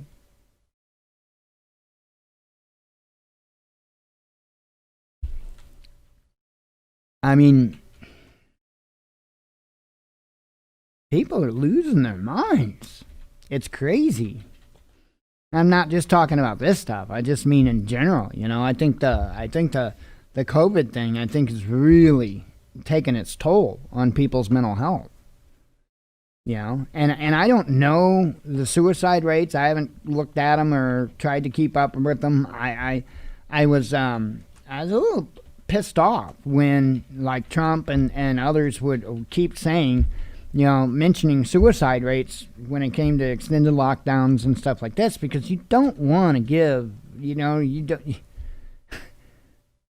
I mean, people are losing their minds. It's crazy. I'm not just talking about this stuff. I just mean in general. I think the COVID thing, I think, is really taking its toll on people's mental health. And I don't know the suicide rates. I haven't looked at them or tried to keep up with them. I was a little pissed off when like Trump and others would keep saying, mentioning suicide rates when it came to extended lockdowns and stuff like this, because you don't want to give, you don't.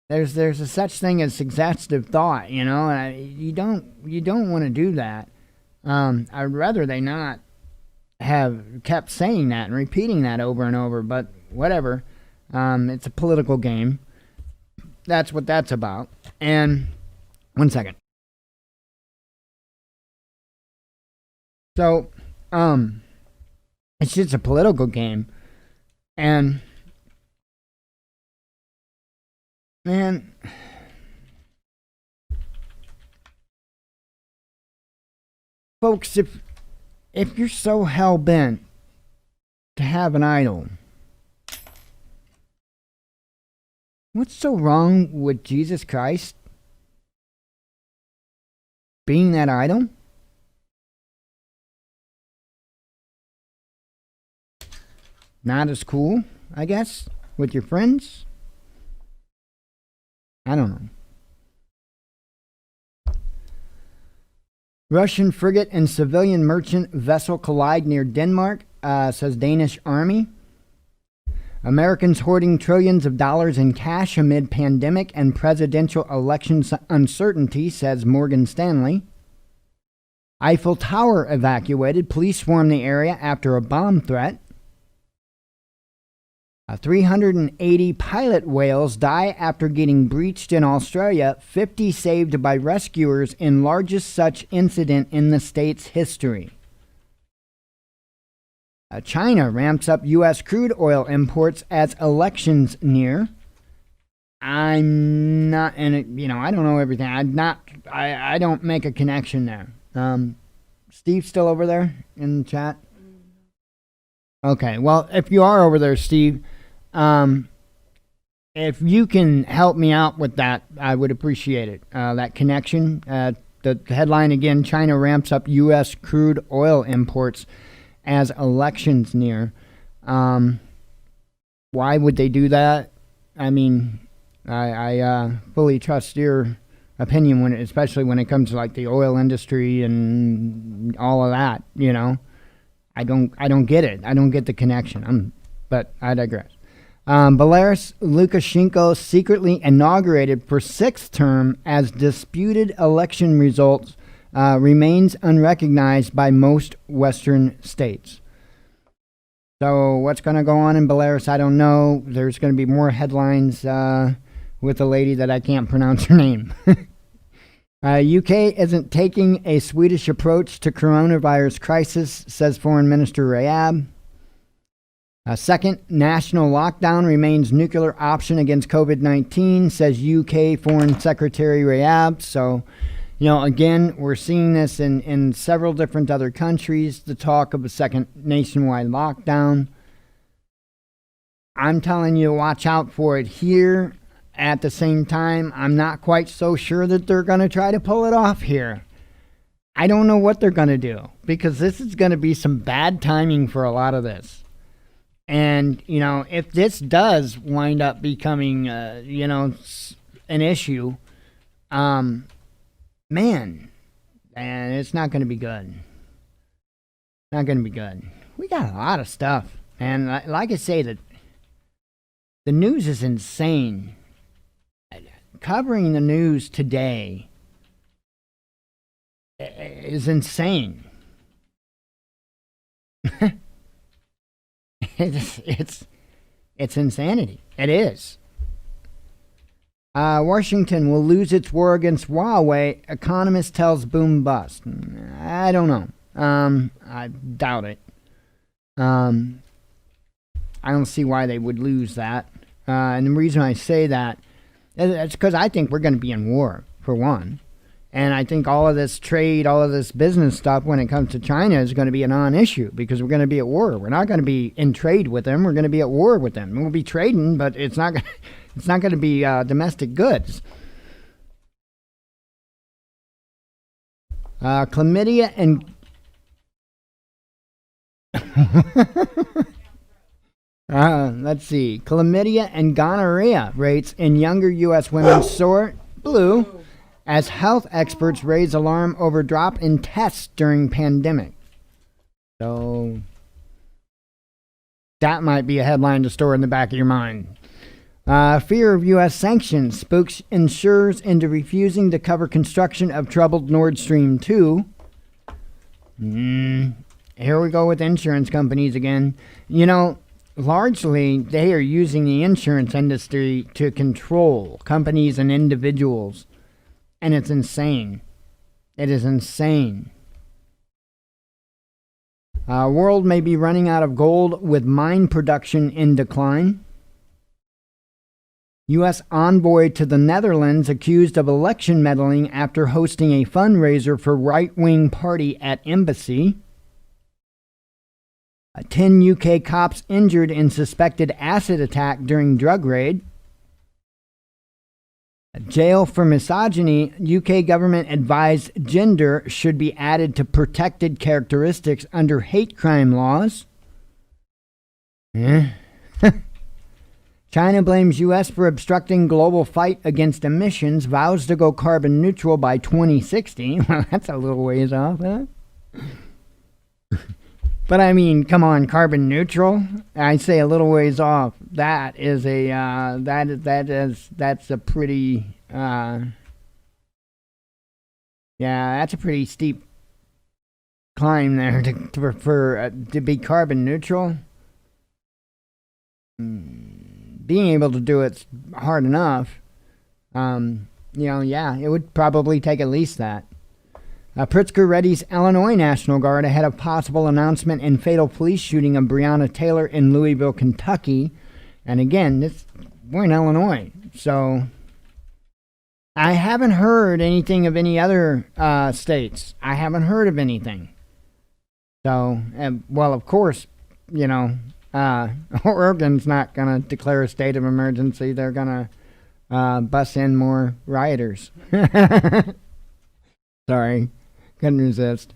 There's a such thing as suggestive thought, and you don't want to do that. I'd rather they not have kept saying that and repeating that over and over, but whatever. It's a political game. That's what that's about. And one second. So, it's just a political game. And, man, folks, if you're so hell-bent to have an idol, what's so wrong with Jesus Christ being that idol? Not as cool, I guess, with your friends? I don't know. Russian frigate and civilian merchant vessel collide near Denmark, says Danish army. Americans hoarding trillions of dollars in cash amid pandemic and presidential election uncertainty, says Morgan Stanley. Eiffel Tower evacuated. Police swarm the area after a bomb threat. 380 pilot whales die after getting breached in Australia, 50 saved by rescuers in largest such incident in the state's history. China ramps up U.S. crude oil imports as elections near. I'm not, and I don't know everything. I don't make a connection there. Steve's still over there in the chat? Okay, well, if you are over there, Steve, if you can help me out with that, I would appreciate it. That connection. The headline again, China ramps up U.S. crude oil imports as elections near. Why would they do that? I mean, I fully trust your opinion, especially when it comes to like the oil industry and all of that, I don't get it. I don't get the connection. But I digress. Belarus Lukashenko secretly inaugurated for sixth term as disputed election results remains unrecognized by most Western states. So what's going to go on in Belarus, I don't know. There's going to be more headlines with a lady that I can't pronounce her name. UK isn't taking a Swedish approach to coronavirus crisis, says Foreign Minister Raab. Second, national lockdown remains nuclear option against COVID-19, says UK Foreign Secretary Raab. So, again, we're seeing this in several different other countries, the talk of a second nationwide lockdown. I'm telling you, watch out for it here. At the same time, I'm not quite so sure that they're going to try to pull it off here. I don't know what they're going to do, because this is going to be some bad timing for a lot of this. And, if this does wind up becoming, an issue, man, and it's not going to be good. Not going to be good. We got a lot of stuff. And like I say, that the news is insane. Covering the news today is insane. It's insanity. It is. Washington will lose its war against Huawei, economist tells boom bust. I don't know. I doubt it. I don't see why they would lose that. And the reason I say that is because I think we're going to be in war, for one. And I think all of this trade, all of this business stuff when it comes to China is going to be a non-issue because we're going to be at war. We're not going to be in trade with them. We're going to be at war with them. We'll be trading, but it's not going to be domestic goods. Chlamydia and let's see. Chlamydia and gonorrhea rates in younger U.S. women soar blue as health experts raise alarm over drop in tests during pandemic. So that might be a headline to store in the back of your mind. Fear of U.S. sanctions spooks insurers into refusing to cover construction of troubled Nord Stream 2. here we go with insurance companies again. Largely they are using the insurance industry to control companies and individuals. And it's insane. It is insane. World may be running out of gold with mine production in decline. U.S. envoy to the Netherlands accused of election meddling after hosting a fundraiser for right-wing party at embassy. 10 UK cops injured in suspected acid attack during drug raid. Jail for misogyny. UK government advised gender should be added to protected characteristics under hate crime laws. China blames U.S. for obstructing global fight against emissions, vows to go carbon neutral by 2060. Well, that's a little ways off, huh? But I mean, come on, carbon neutral? I say a little ways off. That is a that's a pretty that's a pretty steep climb there to be carbon neutral. Being able to do it's hard enough. It would probably take at least that. Pritzker readies Illinois National Guard ahead of possible announcement in fatal police shooting of Breonna Taylor in Louisville, Kentucky. And again, we're in Illinois, so I haven't heard anything of any other states. I haven't heard of anything. So, well, of course, Oregon's not going to declare a state of emergency. They're going to bus in more rioters. Sorry. Couldn't resist.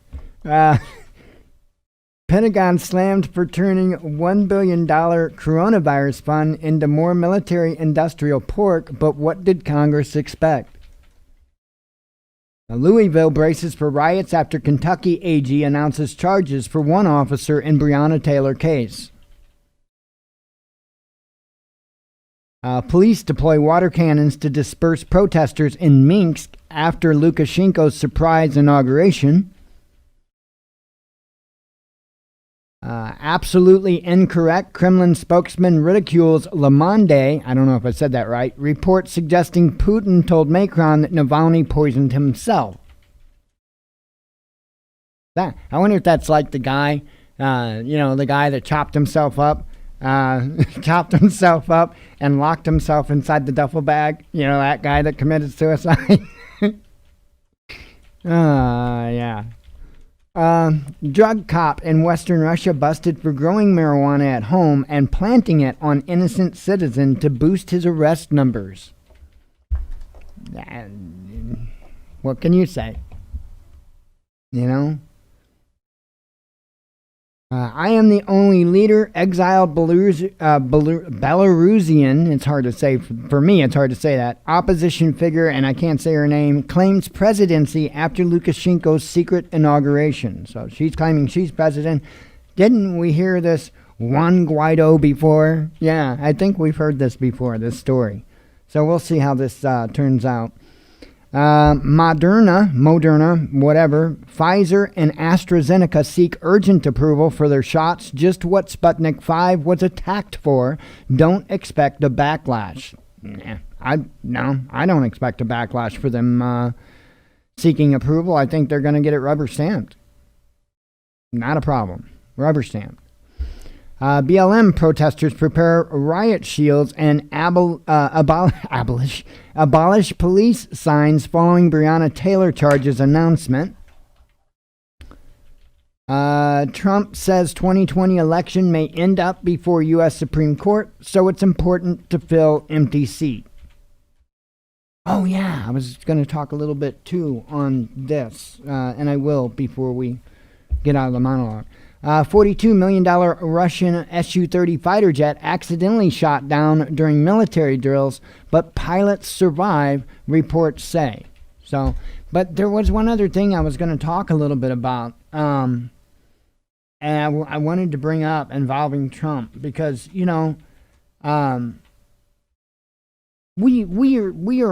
Pentagon slammed for turning $1 billion coronavirus fund into more military industrial pork, but what did Congress expect? Louisville braces for riots after Kentucky AG announces charges for one officer in Breonna Taylor case. Police deploy water cannons to disperse protesters in Minsk after Lukashenko's surprise inauguration. Absolutely incorrect. Kremlin spokesman ridicules Le Monde, I don't know if I said that right, report suggesting Putin told Macron that Navalny poisoned himself. I wonder if that's like the guy, the guy that chopped himself up and locked himself inside the duffel bag. That guy that committed suicide. Yeah. Drug cop in Western Russia busted for growing marijuana at home and planting it on innocent citizen to boost his arrest numbers. What can you say? I am the only leader, exiled Belarusian, it's hard to say, for me it's hard to say that, opposition figure, and I can't say her name, claims presidency after Lukashenko's secret inauguration. So she's claiming she's president. Didn't we hear this Juan Guaido before? Yeah, I think we've heard this before, this story. So we'll see how this turns out. Moderna, whatever, Pfizer and AstraZeneca seek urgent approval for their shots, just what Sputnik 5 was attacked for. Don't expect a backlash. I don't expect a backlash for them seeking approval. I think they're going to get it rubber stamped. Not a problem. Rubber stamped. BLM protesters prepare riot shields and abolish police signs following Breonna Taylor charges announcement. Trump says 2020 election may end up before U.S. Supreme Court, so it's important to fill empty seat. Oh yeah, I was going to talk a little bit too on this, and I will before we get out of the monologue. $42 million Russian Su-30 fighter jet accidentally shot down during military drills, but pilots survive, reports say. So, but there was one other thing I was going to talk a little bit about, and I wanted to bring up involving Trump because we are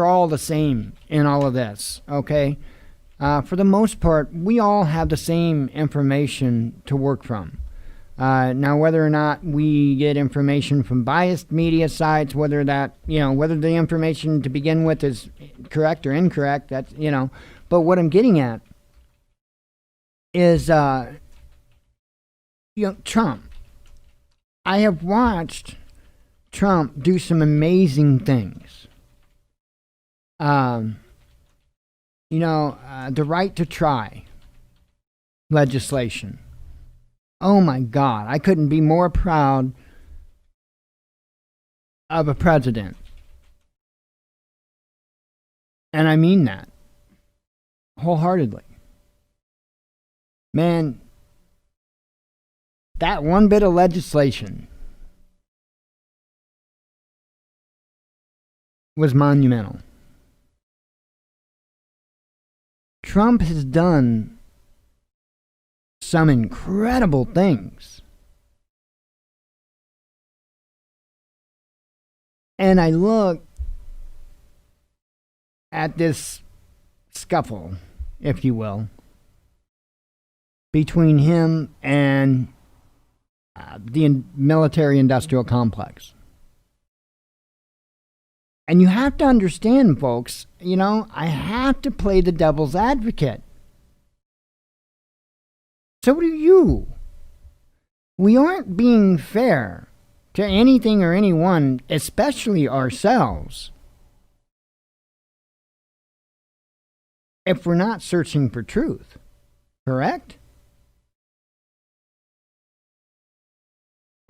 all the same in all of this. Okay, For the most part, we all have the same information to work from. Now, whether or not we get information from biased media sites, whether the information to begin with is correct or incorrect, but what I'm getting at is, Trump. I have watched Trump do some amazing things. The right to try legislation. Oh my God, I couldn't be more proud of a president. And I mean that wholeheartedly. Man, that one bit of legislation was monumental. Trump has done some incredible things. And I look at this scuffle, if you will, between him and the military-industrial complex. And you have to understand, folks, I have to play the devil's advocate. So do you. We aren't being fair to anything or anyone, especially ourselves, if we're not searching for truth. Correct?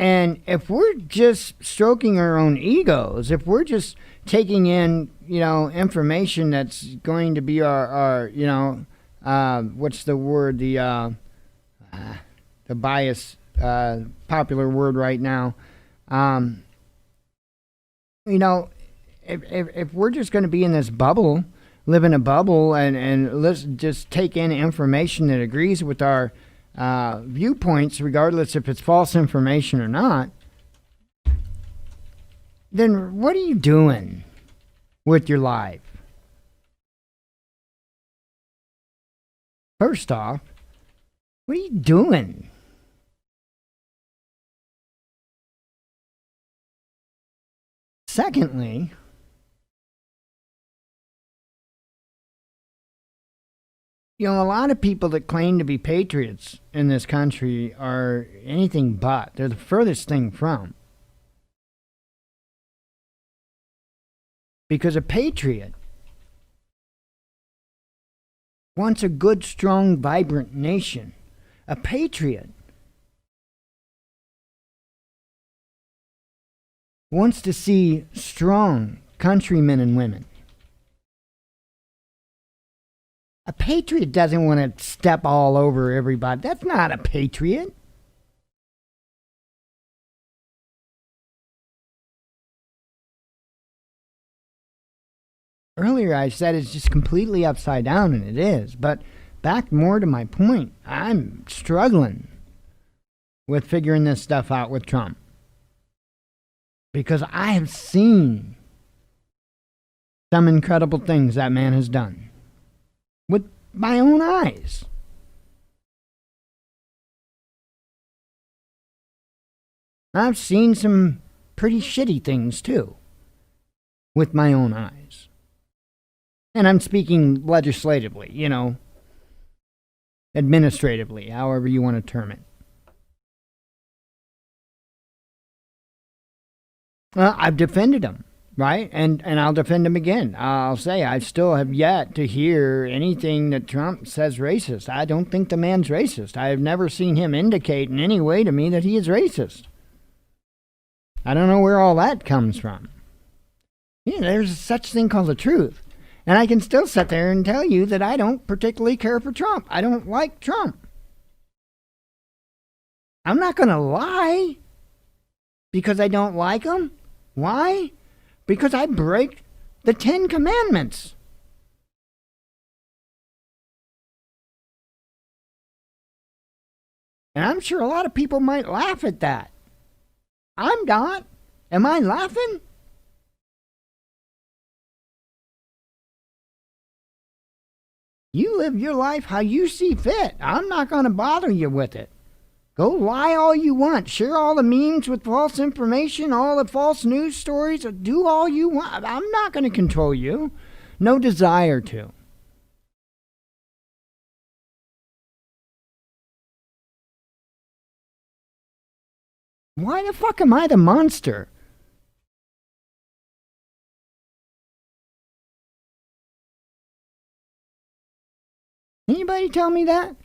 And if we're just stroking our own egos, if we're just taking in, information that's going to be our what's the word, the bias, popular word right now, if we're just going to be in this bubble, live in a bubble, and let's just take in information that agrees with our viewpoints, regardless if it's false information or not, then what are you doing with your life? First off, what are you doing? Secondly, a lot of people that claim to be patriots in this country are anything but. They're the furthest thing from. Because a patriot wants a good, strong, vibrant nation. A patriot wants to see strong countrymen and women. A patriot doesn't want to step all over everybody. That's not a patriot. Earlier I said it's just completely upside down, and it is. But back more to my point, I'm struggling with figuring this stuff out with Trump. Because I have seen some incredible things that man has done with my own eyes. I've seen some pretty shitty things too with my own eyes. And I'm speaking legislatively, administratively, however you want to term it. Well, I've defended him, right? And I'll defend him again. I'll say I still have yet to hear anything that Trump says racist. I don't think the man's racist. I have never seen him indicate in any way to me that he is racist. I don't know where all that comes from. There's such thing called the truth. And I can still sit there and tell you that I don't particularly care for Trump. I don't like Trump. I'm not going to lie because I don't like him. Why? Because I break the 10 Commandments. And I'm sure a lot of people might laugh at that. I'm not. Am I laughing? You live your life how you see fit. I'm not going to bother you with it. Go lie all you want. Share all the memes with false information, all the false news stories. Do all you want. I'm not going to control you. No desire to. Why the fuck am I the monster? Anybody tell me that?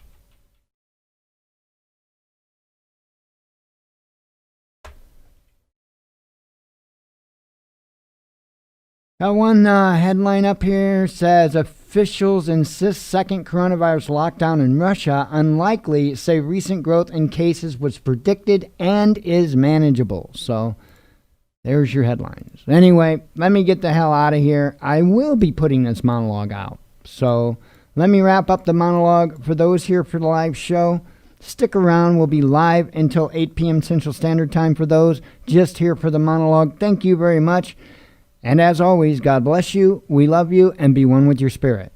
Got one headline up here says officials insist second coronavirus lockdown in Russia unlikely, say recent growth in cases was predicted and is manageable. So there's your headlines. Anyway, let me get the hell out of here. I will be putting this monologue out. So let me wrap up the monologue. For those here for the live show, stick around. We'll be live until 8 p.m. Central Standard Time for those just here for the monologue. Thank you very much. And as always, God bless you, we love you, and be one with your spirit.